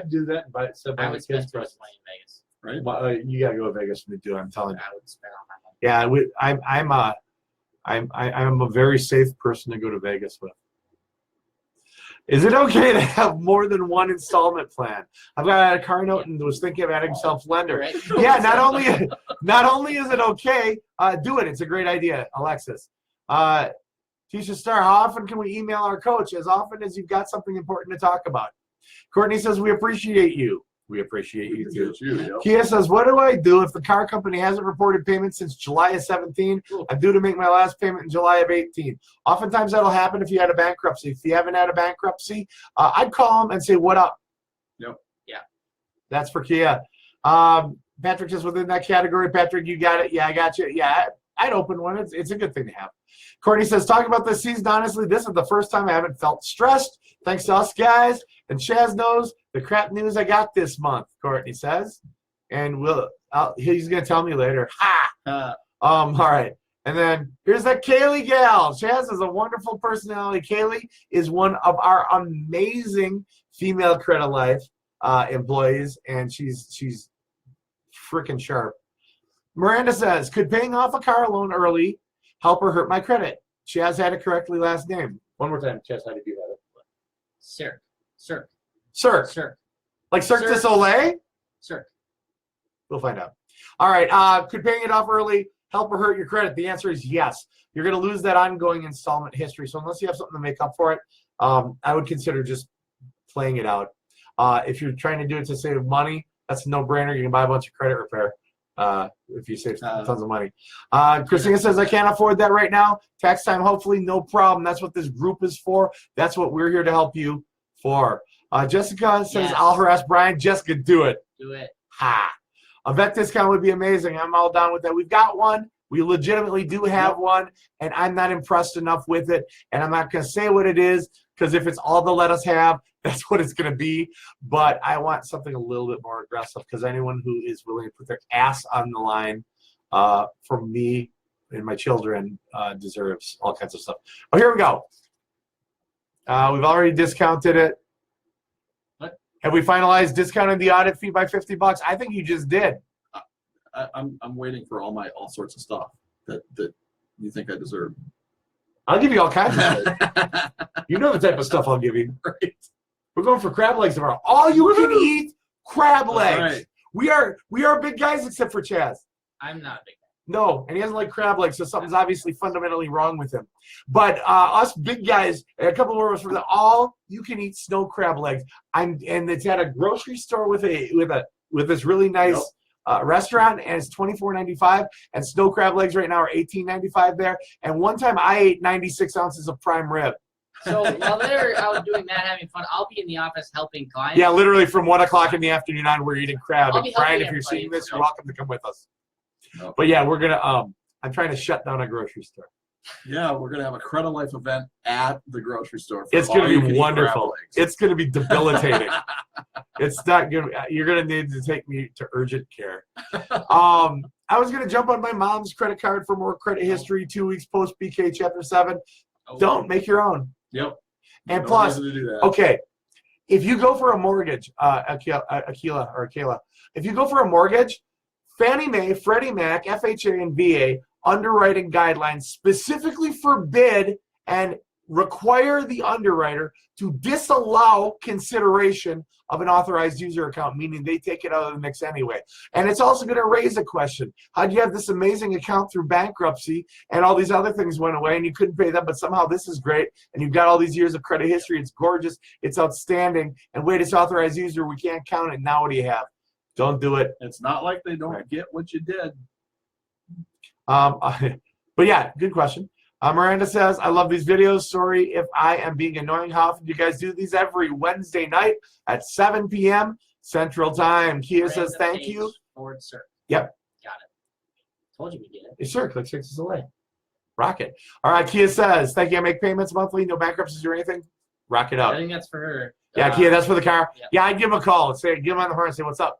do that. But I would spend money in Vegas. Right? Well, you got to go to Vegas with me, too. I'm telling you. I would spend all my money. Yeah, I'm a very safe person to go to Vegas with. Is it okay to have more than one installment plan? I've got a car note and was thinking of adding self-lender. Right. Yeah, not only is it okay, do it. It's a great idea, Alexis. Tisha Star, how often can we email our coach? As often as you've got something important to talk about. Courtney says, we appreciate you. We appreciate you too. Kia says, what do I do if the car company hasn't reported payment since July of 17? I'm due to make my last payment in July of 18. Oftentimes that'll happen if you had a bankruptcy. If you haven't had a bankruptcy, I'd call them and say, what up? Yep. Yeah. That's for Kia. Patrick is within that category. Patrick, you got it. Yeah, I got you. Yeah, I'd open one. It's a good thing to have. Courtney says, talk about this season. Honestly, this is the first time I haven't felt stressed. Thanks to us guys. And Chaz knows the crap news I got this month, Courtney says. And he's going to tell me later. Ha! All right. And then here's that Kaylee gal. Chaz is a wonderful personality. Kaylee is one of our amazing female Credilife employees, and she's freaking sharp. Miranda says, could paying off a car loan early help her hurt my credit? Chaz had it correctly last name. One more time, Chaz, how do you do that? Sir. Like Cirque du Soleil? Sir. We'll find out. All right. Could paying it off early help or hurt your credit? The answer is yes. You're going to lose that ongoing installment history. So unless you have something to make up for it, I would consider just playing it out. If you're trying to do it to save money, that's a no-brainer. You can buy a bunch of credit repair if you save tons of money. Christina says, I can't afford that right now. Tax time, hopefully, no problem. That's what this group is for. That's what we're here to help you for. Jessica says, I'll harass Brian. Jessica, do it. Do it. Ha. A vet discount would be amazing. I'm all down with that. We've got one. We legitimately do have one, and I'm not impressed enough with it. And I'm not going to say what it is, because if it's all they'll let us have, that's what it's going to be. But I want something a little bit more aggressive, because anyone who is willing to put their ass on the line for me and my children deserves all kinds of stuff. Oh, here we go. We've already discounted it. What? Have we finalized discounting the audit fee by $50? I think you just did. I'm waiting for all sorts of stuff that you think I deserve. I'll give you all kinds of stuff. You know the type of stuff I'll give you. Right. We're going for crab legs tomorrow. All you can eat crab legs. Right. We are big guys except for Chaz. I'm not a big guy. No, and he doesn't like crab legs, so something's obviously fundamentally wrong with him. But us big guys, a couple more of us, for the all you can eat snow crab legs. And it's at a grocery store with this really nice restaurant, and it's $24.95. And snow crab legs right now are $18.95 there. And one time I ate 96 ounces of prime rib. So while they're out doing that, having fun, I'll be in the office helping clients. Yeah, literally from 1 o'clock in the afternoon on, we're eating crab. I'll And be Brian, helping if you're everybody, seeing this, so- you're welcome to come with us. No. But yeah, we're gonna. I'm trying to shut down a grocery store. Yeah, we're gonna have a Credilife event at the grocery store. It's gonna be all-you-can-eat crab wonderful. legs. It's gonna be debilitating. It's not good. You're gonna need to take me to urgent care. I was gonna jump on my mom's credit card for more credit history 2 weeks post BK Chapter 7. Oh. Don't make your own. Yep. And No plus, reason to do that. okay, if you go for a mortgage, Akila, if you go for a mortgage, Fannie Mae, Freddie Mac, FHA, and VA underwriting guidelines specifically forbid and require the underwriter to disallow consideration of an authorized user account, meaning they take it out of the mix anyway. And it's also going to raise a question. How do you have this amazing account through bankruptcy and all these other things went away and you couldn't pay them, but somehow this is great and you've got all these years of credit history, it's gorgeous, it's outstanding, and wait, it's authorized user, we can't count it, now what do you have? Don't do it. It's not like they don't get what you did. But yeah, good question. Miranda says, I love these videos. Sorry if I am being annoying. How often do you guys do these? Every Wednesday night at 7 p.m. Central Time. Kia says, thank you. Forward circ. Yep. Got it. Told you we did it. Yes, sir. Click 6 is away. Rock it. All right, Kia says, thank you. I make payments monthly. No bankruptcies or anything. Rock it up. I think that's for her. Yeah, Kia, that's for the car. Yep. Yeah, I'd give him a call. Give him on the horn and say, what's up?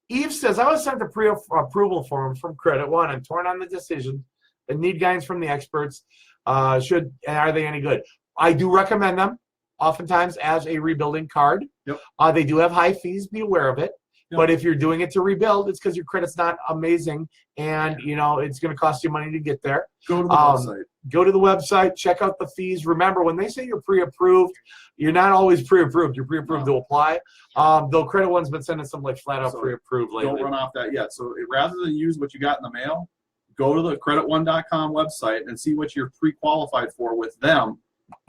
Eve says, I was sent a pre-approval form from Credit One. I'm torn on the decision and need guidance from the experts. Are they any good? I do recommend them oftentimes as a rebuilding card. Yep. They do have high fees. Be aware of it. Yep. But if you're doing it to rebuild, it's because your credit's not amazing and, it's going to cost you money to get there. Go to the website. Go to the website, check out the fees. Remember, when they say you're pre-approved, you're not always pre-approved. You're pre-approved to apply. Though Credit One's been sending some flat-out pre-approved lately. Don't run off that yet. So rather than use what you got in the mail, go to the credit1.com website and see what you're pre-qualified for with them.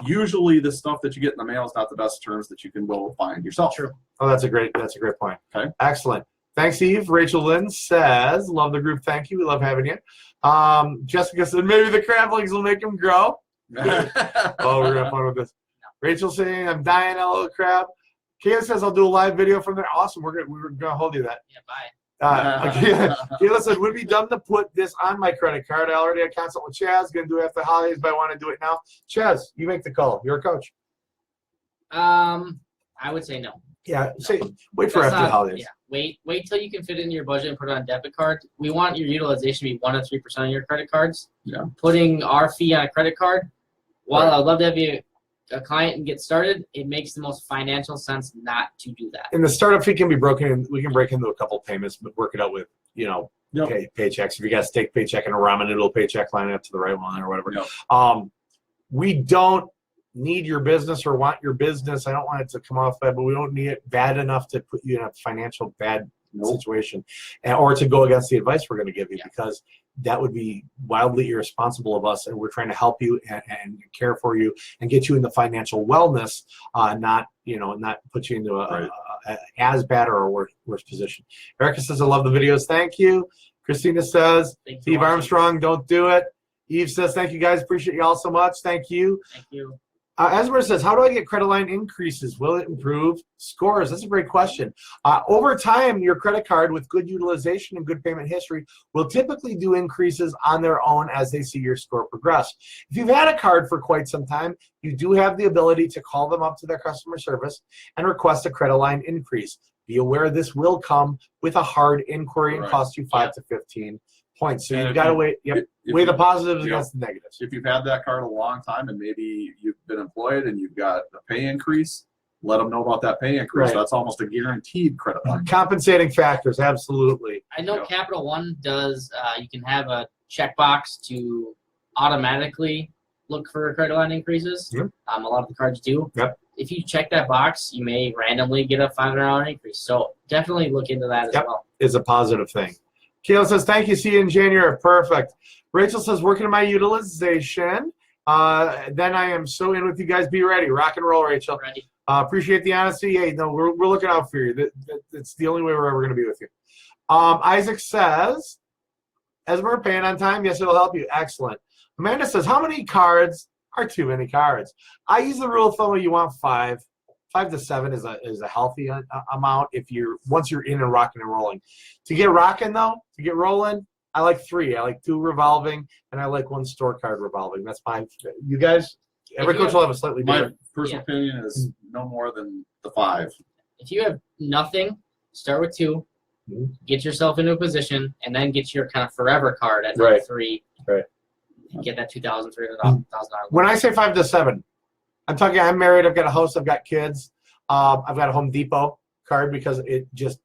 Usually the stuff that you get in the mail is not the best terms that you can go find yourself. True. Oh, that's a great point. Okay. Excellent. Thanks, Eve. Rachel Lynn says, love the group. Thank you. We love having you. Jessica said, maybe the crab legs will make them grow. Oh, we're going to have fun with this. Rachel saying, I'm dying, hello, crab. Kayla says, I'll do a live video from there. Awesome. We're going to hold you that. Yeah, bye. Kayla said, would it be dumb to put this on my credit card? I already had consult with Chaz. Going to do it after the holidays, but I want to do it now. Chaz, you make the call. You're a coach. I would say no. Yeah, wait for That's after the holidays. Yeah, wait till you can fit it in your budget and put it on debit card. We want your utilization to be 1 to 3% of your credit cards. Yeah. Putting our fee on a credit card, while I'd love to have you a client and get started, it makes the most financial sense not to do that. And the startup fee can be broken. We can break into a couple payments, but work it out with paychecks. If you guys take paycheck and a ramen noodle paycheck, line it up to the right one or whatever. Yep. We don't need your business or want your business. I don't want it to come off bad, but we don't need it bad enough to put you in a financial bad situation, or to go against the advice we're going to give you, because that would be wildly irresponsible of us, and we're trying to help you and care for you and get you in the financial wellness, not put you into a as bad or a worse position. Erica says, I love the videos. Thank you. Christina says, Steve Armstrong, don't do it. Eve says, thank you guys. Appreciate you all so much. Thank you. Thank you. Esmer says, how do I get credit line increases? Will it improve scores? That's a great question. Over time, your credit card with good utilization and good payment history will typically do increases on their own as they see your score progress. If you've had a card for quite some time, you do have the ability to call them up to their customer service and request a credit line increase. Be aware this will come with a hard inquiry and cost you 5 to 15 points. So you've got to weigh the positives against the negatives. If you've had that card a long time and maybe you've been employed and you've got a pay increase, let them know about that pay increase. Right. That's almost a guaranteed credit line. Compensating factors, absolutely. I know Capital One does, you can have a checkbox to automatically look for credit line increases. Yep. A lot of the cards do. Yep. If you check that box, you may randomly get a $500 increase. So definitely look into that as well. Is a positive thing. Kayla says, thank you. See you in January. Perfect. Rachel says, working on my utilization. Then I am so in with you guys. Be ready. Rock and roll, Rachel. Ready. Appreciate the honesty. Hey, no, we're looking out for you. That's the only way we're ever going to be with you. Isaac says, as we're paying on time, yes, it'll help you. Excellent. Amanda says, how many cards are too many cards? I use the rule of thumb you want 5. 5 to 7 is a healthy amount once you're in and rocking and rolling. To get rocking though, to get rolling, I like 3. I like 2 revolving, and I like 1 store card revolving. That's fine. You guys, every coach will have a slightly different. My personal opinion is no more than the 5. If you have nothing, start with 2. Get yourself into a position, and then get your kind of forever card at 3. Right. Get that $2,000, $300,000. When I say 5 to 7, I'm talking. I'm married. I've got a house. I've got kids. I've got a Home Depot card because it just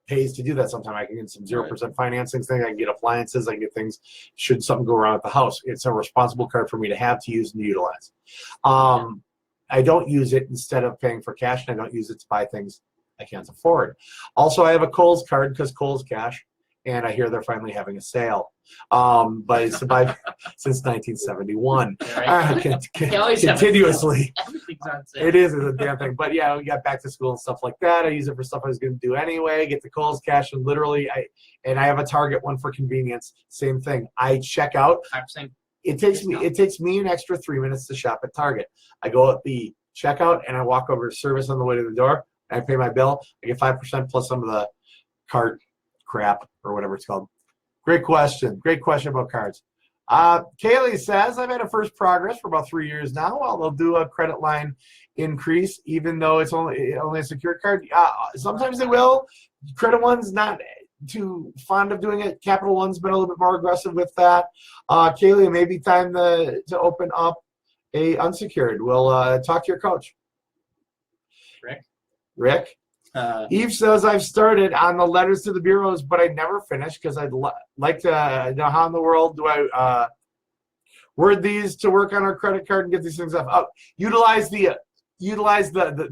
pays to do that. Sometimes I can get some 0% financing thing. I can get appliances. I can get things should something go wrong at the house. It's a responsible card for me to have, to use, and to utilize. I don't use it instead of paying for cash, and I don't use it to buy things I can't afford. Also, I have a Kohl's card because Kohl's cash, and I hear they're finally having a sale. But it's since 1971. Continuously. Everything's on sale. It is a damn thing. But yeah, we got back to school and stuff like that. I use it for stuff I was going to do anyway. Get the Kohl's cash, and literally, I have a Target one for convenience. Same thing. I check out. 5%. It takes me an extra 3 minutes to shop at Target. I go at the checkout and I walk over to service on the way to the door. And I pay my bill. I get 5% plus some of the cart crap or whatever it's called. Great question. Great question about cards. Kaylee says, I've had a first progress for about 3 years now. Well, they'll do a credit line increase, even though it's only a secured card. Sometimes they will. Credit One's not too fond of doing it. Capital One's been a little bit more aggressive with that. Kaylee, it may be time to open up a unsecured. We'll talk to your coach. Rick? Eve says, I've started on the letters to the bureaus, but I never finished because I'd like to know how in the world do I word these to work on our credit card and get these things up. Utilize the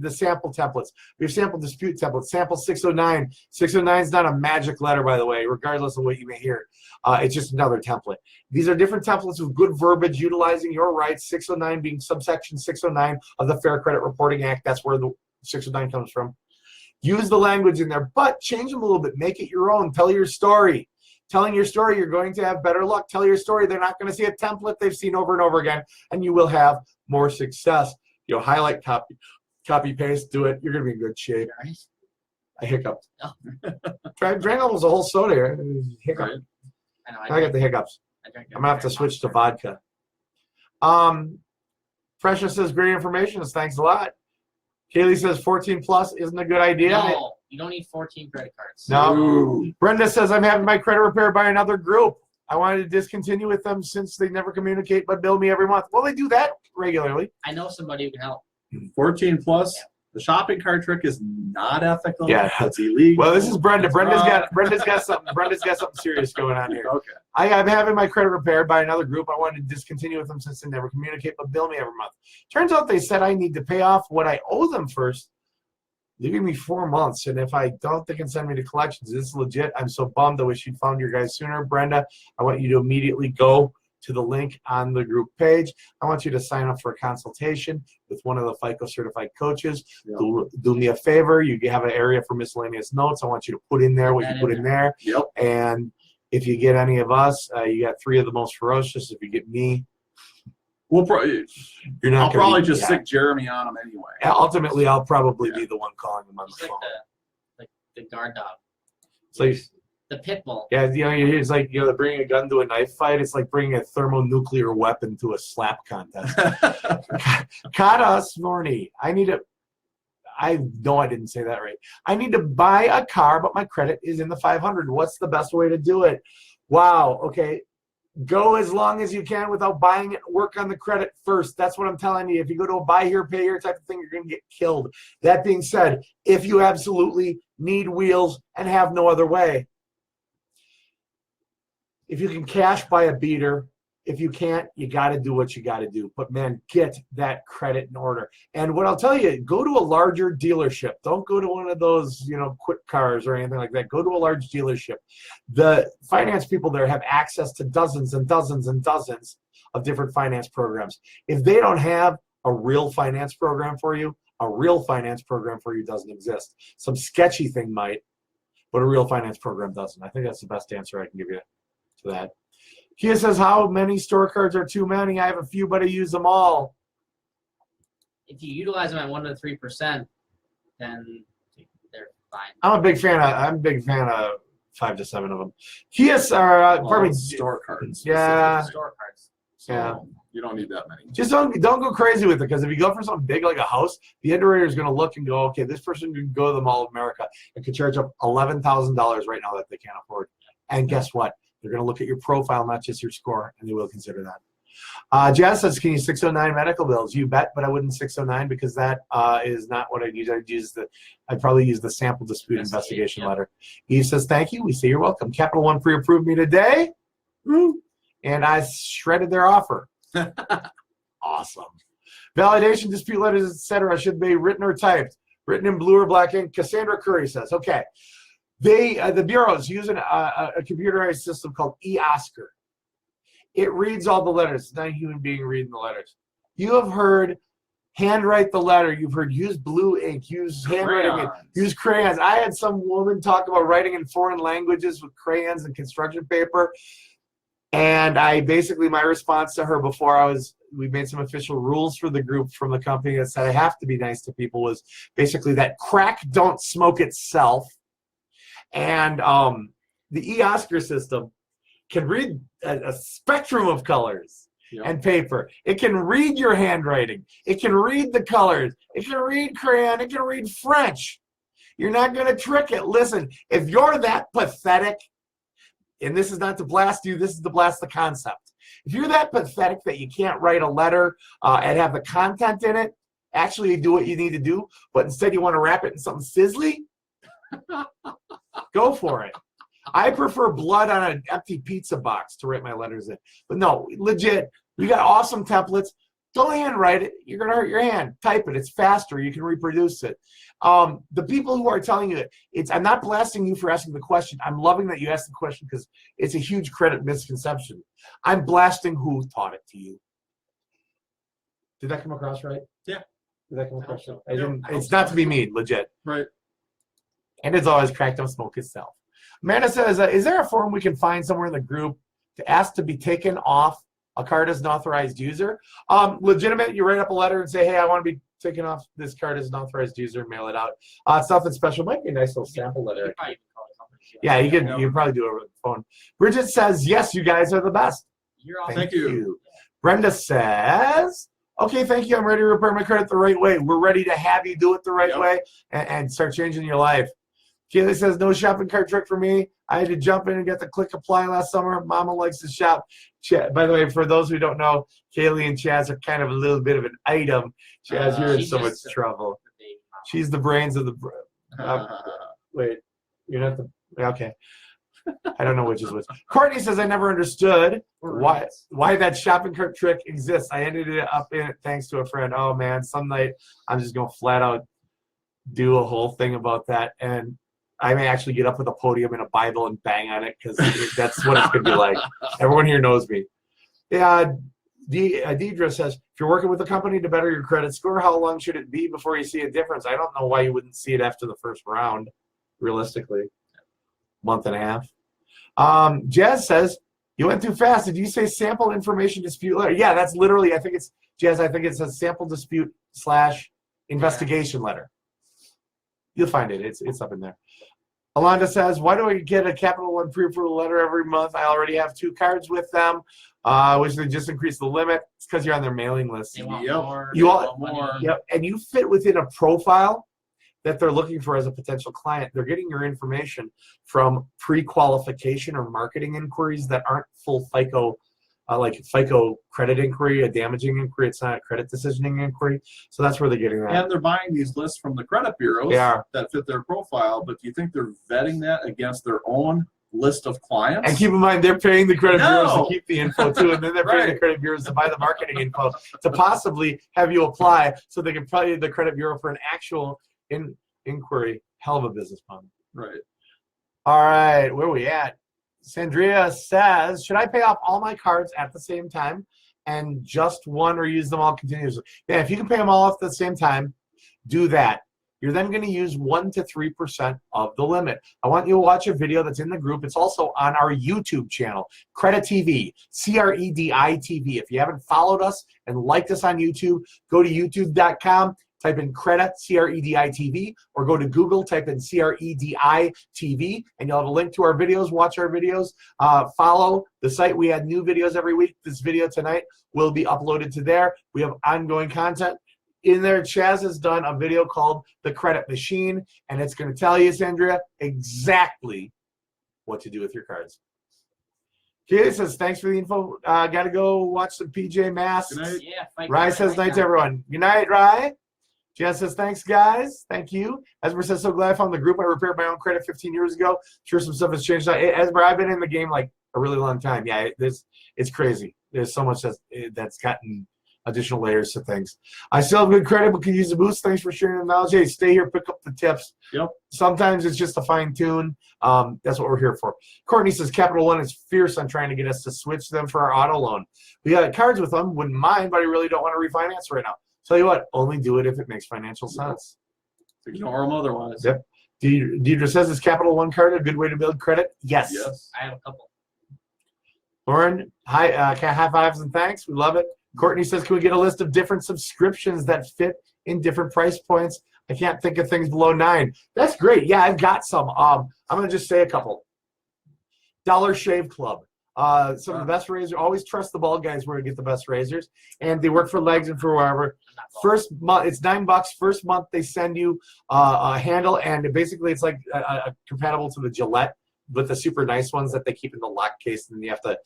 sample templates. We have sample dispute templates. Sample 609. 609 is not a magic letter, by the way, regardless of what you may hear. It's just another template. These are different templates with good verbiage utilizing your rights, 609 being subsection 609 of the Fair Credit Reporting Act. That's where the 609 comes from. Use the language in there, but change them a little bit. Make it your own. Tell your story. Telling your story, you're going to have better luck. Tell your story. They're not going to see a template they've seen over and over again, and you will have more success. Highlight, copy, paste, do it. You're going to be in good shape. I hiccuped. Oh. Drank almost a whole soda here. Hiccup. I got the hiccups. I'm going to have to switch to vodka. Precious says, great information. Thanks a lot. Kaylee says 14 plus isn't a good idea. No, you don't need 14 credit cards. No. Ooh. Brenda says, I'm having my credit repaired by another group. I wanted to discontinue with them since they never communicate but bill me every month. Well, they do that regularly. I know somebody who can help. 14 plus. The shopping cart trick is not ethical. Yeah, it's illegal. Well, this is Brenda. Brenda's got something serious going on here. Okay. I'm having my credit repaired by another group. I wanted to discontinue with them since they never communicate but bill me every month. Turns out they said I need to pay off what I owe them first, leaving me 4 months. And if I don't, they can send me to collections. This is legit. I'm so bummed. I wish you'd found your guys sooner. Brenda, I want you to immediately go to the link on the group page. I want you to sign up for a consultation with one of the FICO certified coaches. Yep. Do me a favor. You have an area for miscellaneous notes. I want you to put in there what you put in there. Yep. And if you get any of us, you got 3 of the most ferocious. If you get me, We'll probably. You're not I'll gonna probably be- just yeah. stick Jeremy on him anyway. Ultimately, I'll probably be the one calling him on He's the phone. like the guard dog, It's like, the pit bull. yeah, it's like, bringing a gun to a knife fight. It's like bringing a thermonuclear weapon to a slap contest. Kata Svorny, I know I didn't say that right. I need to buy a car, but my credit is in the 500. What's the best way to do it? Wow. Okay. Go as long as you can without buying it. Work on the credit first. That's what I'm telling you. If you go to a buy here, pay here type of thing, you're going to get killed. That being said, if you absolutely need wheels and have no other way, if you can cash, buy a beater. If you can't, you got to do what you got to do. But, man, get that credit in order. And what I'll tell you, go to a larger dealership. Don't go to one of those, quick cars or anything like that. Go to a large dealership. The finance people there have access to dozens and dozens and dozens of different finance programs. If they don't have a real finance program for you, a real finance program for you doesn't exist. Some sketchy thing might, but a real finance program doesn't. I think that's the best answer I can give you to that. Kia says, how many store cards are too many? I have a few, but I use them all. If you utilize them at 1 to 3%, then they're fine. I'm a big fan of 5 to 7 of them. Kias are probably store cards. Yeah. Store cards. So Yeah. you don't need that many. Just don't go crazy with it, because if you go for something big like a house, the underwriter is going to look and go, okay, this person can go to the Mall of America and could charge up $11,000 right now that they can't afford. And guess what? They're going to look at your profile, not just your score, and they will consider that. Jazz says, can you 609 medical bills? You bet, but I wouldn't 609 because that is not what I'd use. I'd probably use the sample dispute investigation letter. Eve says, thank you. We say you're welcome. Capital One pre-approved me today, and I shredded their offer. Awesome. Validation, dispute letters, etc. should be written or typed. Written in blue or black ink. Cassandra Curry says, okay. The bureaus use a computerized system called eOscar. It reads all the letters. It's not a human being reading the letters. You have heard handwrite the letter. You've heard use blue ink, use handwriting, use crayons. I had some woman talk about writing in foreign languages with crayons and construction paper. And my response to her before we made some official rules for the group from the company that said I have to be nice to people, was basically that crack don't smoke itself. And the eOscar system can read a spectrum of colors and paper. It can read your handwriting. It can read the colors. It can read crayon. It can read French. You're not going to trick it. Listen, if you're that pathetic, and this is not to blast you, this is to blast the concept. If you're that pathetic that you can't write a letter and have the content in it, actually do what you need to do, but instead you want to wrap it in something sizzly, go for it. I prefer blood on an empty pizza box to write my letters in. But no, legit, we got awesome templates. Don't handwrite it. You're going to hurt your hand. Type it. It's faster. You can reproduce it. The people who are telling you I'm not blasting you for asking the question. I'm loving that you asked the question because it's a huge credit misconception. I'm blasting who taught it to you. Did that come across right? Yeah. Did that come across right? It's not to be mean, legit. Right. And it's always crack don't smoke itself. Amanda says, is there a form we can find somewhere in the group to ask to be taken off a card as an authorized user? Legitimate, you write up a letter and say, hey, I want to be taken off this card as an authorized user and mail it out. It's nothing special. Might be a nice little sample letter. Yeah, you can probably do it over the phone. Bridget says, yes, you guys are the best. You're awesome. Thank you. Brenda says, okay, thank you. I'm ready to repair my credit the right way. We're ready to have you do it the right way and start changing your life. Kaylee says, no shopping cart trick for me. I had to jump in and get the click apply last summer. Mama likes to shop. By the way, for those who don't know, Kaylee and Chaz are kind of a little bit of an item. Chaz, you're in so much trouble. She's the brains of the wait, you're not the okay. I don't know which is which. Courtney says, I never understood why that shopping cart trick exists. I ended up in it thanks to a friend. Oh man, some night I'm just gonna flat out do a whole thing about that, and I may actually get up with a podium and a Bible and bang on it because that's what it's going to be like. Everyone here knows me. Yeah, Deidre says, if you're working with a company to better your credit score, how long should it be before you see a difference? I don't know why you wouldn't see it after the first round, realistically. Month and a half. Jazz says, You went too fast. Did you say sample information dispute letter? Yeah, that's literally, I think it's, Jazz, I think it's a sample dispute / investigation letter. You'll find it. It's up in there. Alonda says, why do I get a Capital One pre-approval letter every month? I already have 2 cards with them. Wish they just increase the limit. It's because you're on their mailing list. They want Yep. more. You they want want more. Yep, and you fit within a profile that they're looking for as a potential client. They're getting your information from pre-qualification or marketing inquiries that aren't full FICO, like FICO credit inquiry, a damaging inquiry. It's not a credit decisioning inquiry. So that's where they're getting that. And they're buying these lists from the credit bureaus that fit their profile, but do you think they're vetting that against their own list of clients? And keep in mind, they're paying the credit bureaus to keep the info too, and then they're paying Right. the credit bureaus to buy the marketing info to possibly have you apply so they can pay the credit bureau for an actual inquiry. Hell of a business model. Right. All right, where are we at? Sandria says, should I pay off all my cards at the same time and just one or use them all continuously? Yeah, if you can pay them all off at the same time, do that. You're then going to use 1 to 3% of the limit. I want you to watch a video that's in the group. It's also on our YouTube channel, CrediTV, CREDITV. If you haven't followed us and liked us on YouTube, go to youtube.com, type in Credit, CREDITV, or go to Google, type in CREDITV, and you'll have a link to our videos. Watch our videos. Follow the site. We add new videos every week. This video tonight will be uploaded to there. We have ongoing content. In there, Chaz has done a video called The Credit Machine, and it's going to tell you, Sandria, exactly what to do with your cards. Kaylee says, thanks for the info. Got to go watch some PJ Masks. Good night. Yeah. FICO Rye right says, night to now. everyone. Good night, Rye. Jess says, thanks, guys. Thank you. Esmer says, so glad I found the group. I repaired my own credit 15 years ago. Sure, some stuff has changed. Esmer, I've been in the game like a really long time. Yeah, it's crazy. There's so much that's gotten additional layers to things. I still have good credit, but can use a boost. Thanks for sharing the knowledge. Hey, stay here, pick up the tips. Yep. Sometimes it's just a fine tune. That's what we're here for. Courtney says, Capital One is fierce on trying to get us to switch them for our auto loan. We got cards with them, wouldn't mind, but I really don't want to refinance right now. Tell you what, only do it if it makes financial sense. Ignore them otherwise. Yep. Deidre says, is Capital One card a good way to build credit? Yes. Yes. I have a couple. Lauren, hi, high fives and thanks. We love it. Courtney says, can we get a list of different subscriptions that fit in different price points? I can't think of things below 9. That's great. Yeah, I've got some. I'm going to just say a couple. Dollar Shave Club. Some of the best razors. Always trust the bald guys where to get the best razors. And they work for legs and for wherever. First month, it's $9. First month, they send you a handle, and basically it's like compatible to the Gillette, with the super nice ones that they keep in the lock case, and then you have to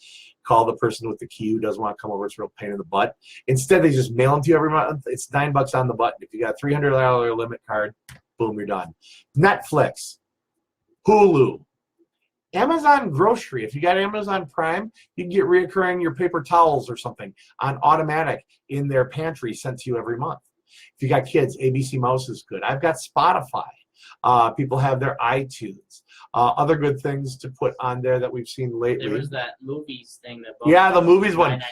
call the person with the key who doesn't want to come over. It's a real pain in the butt. Instead, they just mail them to you every month. It's $9 on the button. If you got a $300 limit card, boom, you're done. Netflix, Hulu, Amazon Grocery. If you got Amazon Prime, you can get reoccurring your paper towels or something on automatic in their pantry sent to you every month. If you got kids, ABC Mouse is good. I've got Spotify. People have their iTunes. Other good things to put on there that we've seen lately. There was that movies thing that. Bo Yeah, the movies one. $9.99.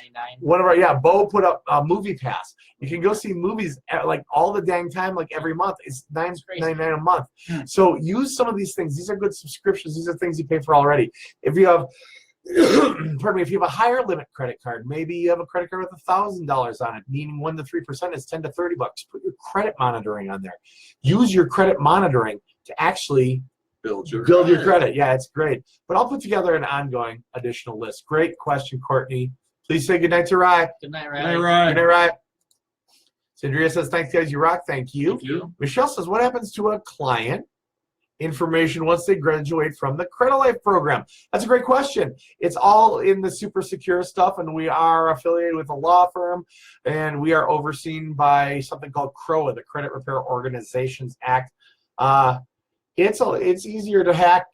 One of our Bo put up a Movie Pass. You can go see movies like all the dang time, like every month. It's $9.99 a month. So use some of these things. These are good subscriptions. These are things you pay for already. If you have, pardon me, if you have a higher limit credit card, maybe you have a credit card with $1,000 on it, meaning 1 to 3% is $10 to $30. Put your credit monitoring on there. Use your credit monitoring to actually build your credit. Yeah, it's great. But I'll put together an ongoing additional list. Great question, Courtney. Please say goodnight to Rye. Good night, Good night, Riley. Ryan. Good night, Rye. Sandria says, thanks, guys. You rock. Thank you. Thank you. Michelle says, what happens to a client information once they graduate from the Credilife program? That's a great question. It's all in the super secure stuff, and we are affiliated with a law firm, and we are overseen by something called CROA, the Credit Repair Organizations Act. It's easier to hack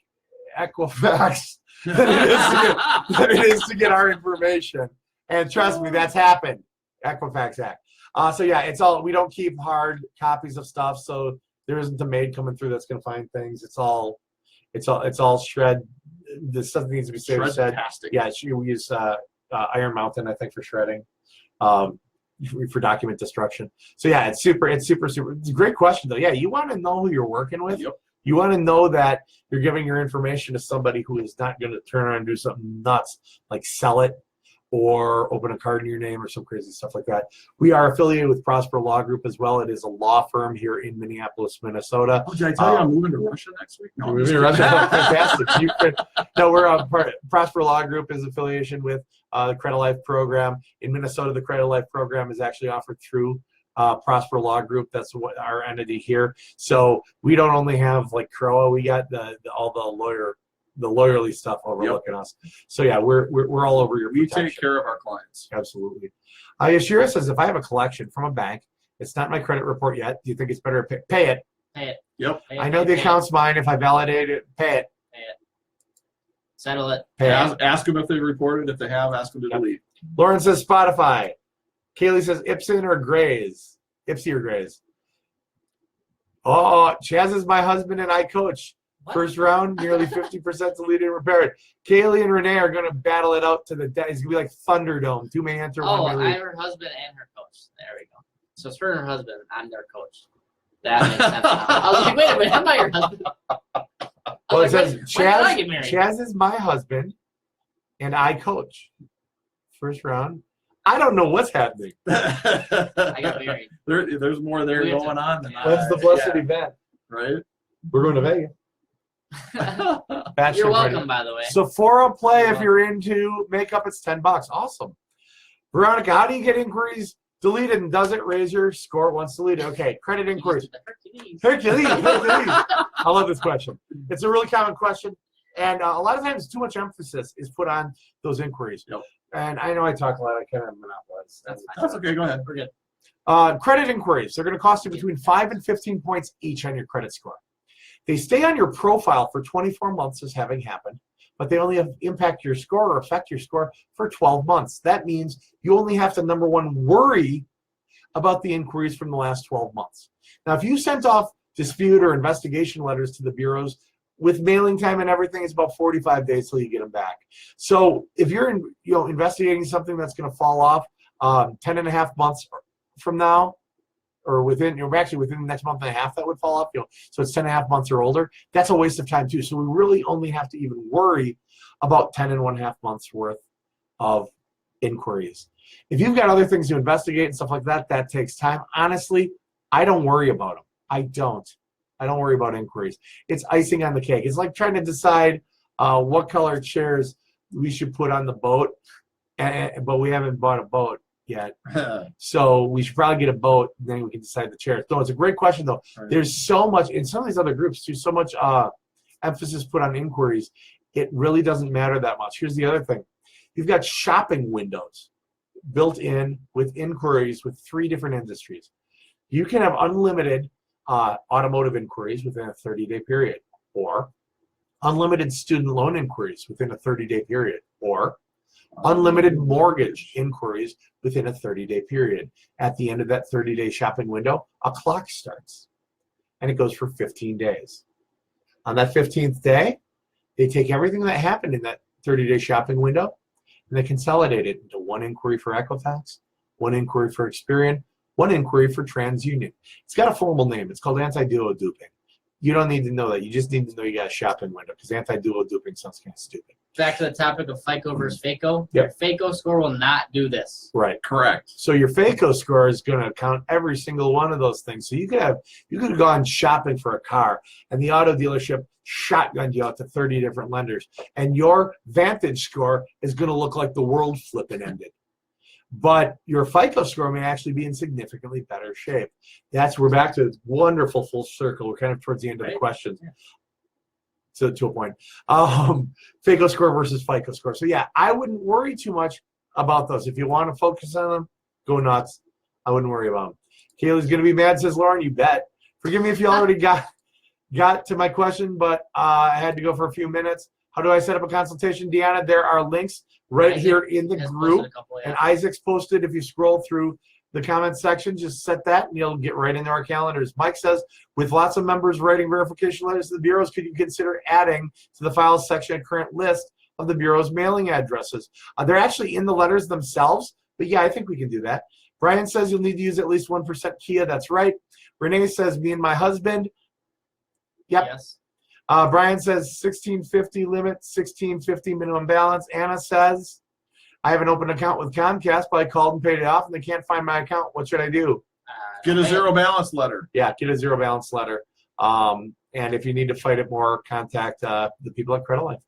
Equifax than it is to get our information. And trust me, that's happened. Equifax Act. So yeah, it's all, we don't keep hard copies of stuff, so there isn't a maid coming through that's going to find things. It's all shred. The stuff that needs to be saved. Shred-tastic. Yeah, we use Iron Mountain, I think, for shredding, for document destruction. So yeah, it's super. It's a great question though. Yeah, you want to know who you're working with. Yep. You want to know that you're giving your information to somebody who is not going to turn around and do something nuts, like sell it or open a card in your name or some crazy stuff like that. We are affiliated with Prosper Law Group as well. It is a law firm here in Minneapolis, Minnesota. Oh, did I tell you I'm moving to Russia next week? No, I'm Moving just to kidding. Russia, fantastic. No, we're Prosper Law Group is affiliation with the Credilife program in Minnesota. The Credilife program is actually offered through Prosper Law Group. That's what our entity here. So we don't only have like CROA, we got all the lawyerly stuff overlooking us. So yeah, we're all over your protection. We take care of our clients. Absolutely. Yashira says, if I have a collection from a bank, it's not my credit report yet. Do you think it's better to pay it? Pay it. Yep. Pay it, I know the account's mine. If I validate it, pay it. Pay it. Settle it. Pay it. Ask them if they reported. If they have, ask them to delete. Lauren says Spotify. Kaylee says Ipsen or Grays. Ipsy or Grays. Oh, Chaz is my husband and I coach. What? First round, nearly 50% deleted and repaired. Kaylee and Renee are going to battle it out to the death. It's going to be like Thunderdome. Two may enter, Oh, one may I'm leave. her husband and her coach. There we go. So it's her and her husband. I'm their coach. That makes sense now. I was like, wait a minute, I'm not your husband. Well, it says when did I get married? Chaz is my husband and I coach. First round. I don't know what's happening. I got married. There's more there We have going on than When's the blessed yeah, event? right? We're going to Vegas. Bachelor You're party. welcome, by the way. Sephora play if you're into makeup, it's $10. Awesome. Veronica, how do you get inquiries deleted and does it raise your score once deleted? Okay, credit inquiries. Hercules. I love this question. It's a really common question. And a lot of times too much emphasis is put on those inquiries. Yep. And I know I talk a lot. I kind of monopolize. That's okay. Go ahead. We're good. Credit inquiries. They're going to cost you between 5 and 15 points each on your credit score. They stay on your profile for 24 months as having happened, but they only impact your score or affect your score for 12 months. That means you only have to, number one, worry about the inquiries from the last 12 months. Now, if you sent off dispute or investigation letters to the bureaus with mailing time and everything, it's about 45 days till you get them back. So if you're investigating something that's going to fall off 10 and a half months from now, or within the next month and a half that would fall off, so it's 10 and a half months or older, that's a waste of time too. So we really only have to even worry about 10 and 1/2 months worth of inquiries. If you've got other things to investigate and stuff like that, that takes time. Honestly, I don't worry about them. I don't worry about inquiries. It's icing on the cake. It's like trying to decide what color chairs we should put on the boat, but we haven't bought a boat yet. So we should probably get a boat, and then we can decide the chairs. No, it's a great question, though. Right. There's so much, in some of these other groups, too, so much emphasis put on inquiries. It really doesn't matter that much. Here's the other thing. You've got shopping windows built in with inquiries with 3 different industries. You can have unlimited automotive inquiries within a 30-day period, or unlimited student loan inquiries within a 30-day period, or unlimited mortgage inquiries within a 30-day period. At the end of that 30-day shopping window, a clock starts, and it goes for 15 days. On that 15th day, they take everything that happened in that 30-day shopping window, and they consolidate it into 1 inquiry for Equifax, 1 inquiry for Experian, 1 inquiry for TransUnion. It's got a formal name. It's called anti-duo duping. You don't need to know that. You just need to know you got a shopping window, because anti-duo duping sounds kind of stupid. Back to the topic of FICO versus FAKO. Yep. Your FAKO score will not do this. Right. Correct. So your FAKO score is going to count every single one of those things. So you could have gone shopping for a car, and the auto dealership shotgunned you out to 30 different lenders, and your Vantage score is going to look like the world flipping ended. But your FICO score may actually be in significantly better shape. We're back to this wonderful full circle. We're kind of towards the end of the questions. Yeah. So to a point. FAKO score versus FICO score. So yeah, I wouldn't worry too much about those. If you want to focus on them, go nuts. I wouldn't worry about them. Kaylee's going to be mad, says Lauren. You bet. Forgive me if you already got to my question, but I had to go for a few minutes. How do I set up a consultation, Deanna? There are links right Isaac here in the has group. posted a couple, yeah. And Isaac's posted. If you scroll through the comment section, just set that and you'll get right into our calendars. Mike says, with lots of members writing verification letters to the bureaus, could you consider adding to the files section a current list of the bureau's mailing addresses? They're actually in the letters themselves, but yeah, I think we can do that. Brian says you'll need to use at least 1% Kia. That's right. Renee says, me and my husband Yep. Yes. Brian says 1650 limit, 1650 minimum balance. Anna says, I have an open account with Comcast, but I called and paid it off, and they can't find my account. What should I do? Get a zero balance letter. Yeah, get a zero balance letter. And if you need to fight it more, contact the people at Credilife.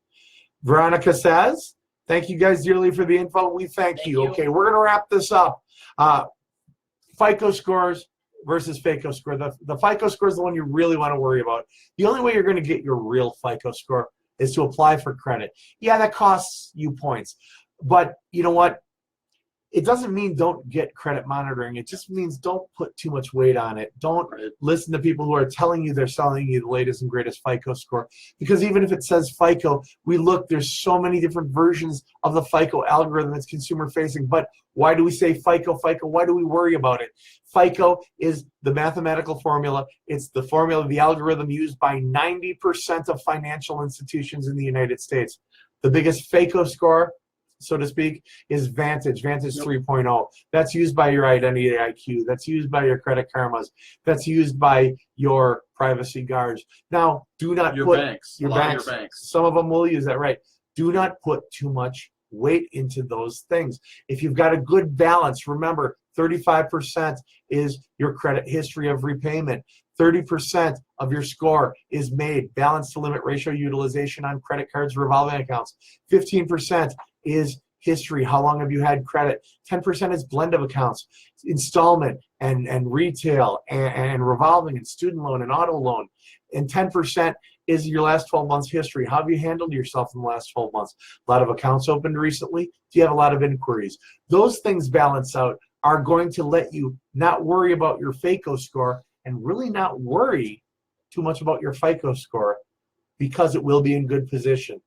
Veronica says, thank you guys dearly for the info. We thank you. Okay, we're going to wrap this up. FICO scores versus FAKO score. The FICO score is the one you really want to worry about. The only way you're going to get your real FICO score is to apply for credit. Yeah, that costs you points. But you know what? It doesn't mean don't get credit monitoring. It just means don't put too much weight on it. Don't listen to people who are telling you they're selling you the latest and greatest FICO score. Because even if it says FICO, we look, there's so many different versions of the FICO algorithm that's consumer facing. But why do we say FICO, FICO? Why do we worry about it? FICO is the mathematical formula. It's the formula, the algorithm used by 90% of financial institutions in the United States. The biggest FAKO score, so to speak, is Vantage 3.0. That's used by your Identity IQ. That's used by your Credit Karmas. That's used by your privacy guards. Now, do not Your put banks. your A lot of banks. your banks. Some of them will use that, right? Do not put too much weight into those things. If you've got a good balance, remember 35% is your credit history of repayment. 30% of your score is made balance to limit ratio utilization on credit cards, revolving accounts. 15% is history. How long have you had credit? 10% is blend of accounts, installment and retail and revolving and student loan and auto loan. And 10% is your last 12 months history. How have you handled yourself in the last 12 months? A lot of accounts opened recently? Do you have a lot of inquiries? Those things balance out are going to let you not worry about your FAKO score and really not worry too much about your FICO score because it will be in good position.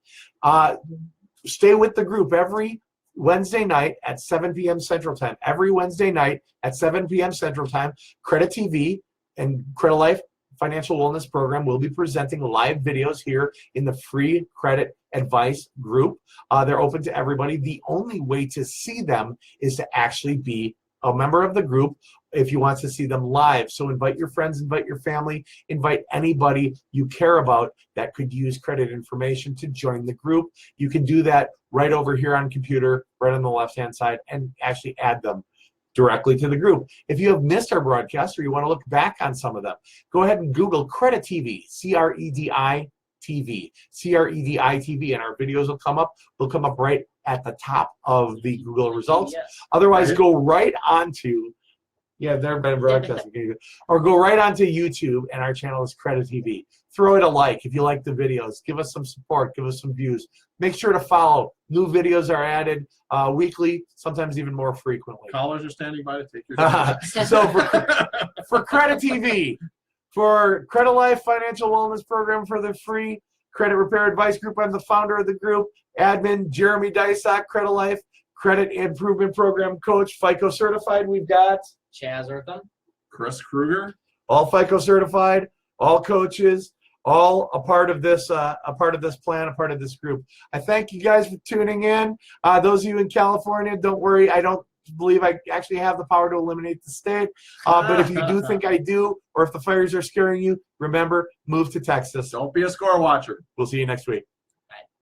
Stay with the group every Wednesday night at 7 p.m. Central Time. Every Wednesday night at 7 p.m. Central Time, CrediTV and Credilife Financial Wellness Program will be presenting live videos here in the free credit advice group. They're open to everybody. The only way to see them is to actually be a member of the group if you want to see them live. So invite your friends, invite your family, invite anybody you care about that could use credit information to join the group. You can do that right over here on computer, right on the left-hand side, and actually add them directly to the group. If you have missed our broadcast or you want to look back on some of them, go ahead and Google CrediTV, C-R-E-D-I-TV, C-R-E-D-I-TV, and our videos will come up. They'll come up right at the top of the Google results. Yes. Otherwise, go right onto, yeah, they're been broadcasting, or go right onto YouTube, and our channel is CrediTV. Throw it a like if you like the videos. Give us some support. Give us some views. Make sure to follow. New videos are added weekly, sometimes even more frequently. Callers are standing by to take your time. So for CrediTV, for Credilife Financial Wellness Program, for the free credit repair advice group, I'm the founder of the group. Admin Jeremy Dysock, Credilife Credit Improvement Program coach, FICO certified. We've got Chaz Eartham. Chris Kruger. all FICO certified, all coaches, all a part of this plan, a part of this group. I thank you guys for tuning in. Those of you in California, don't worry. I don't believe I actually have the power to eliminate the state. But if you do think I do, or if the fires are scaring you, remember, move to Texas. Don't be a score watcher. We'll see you next week.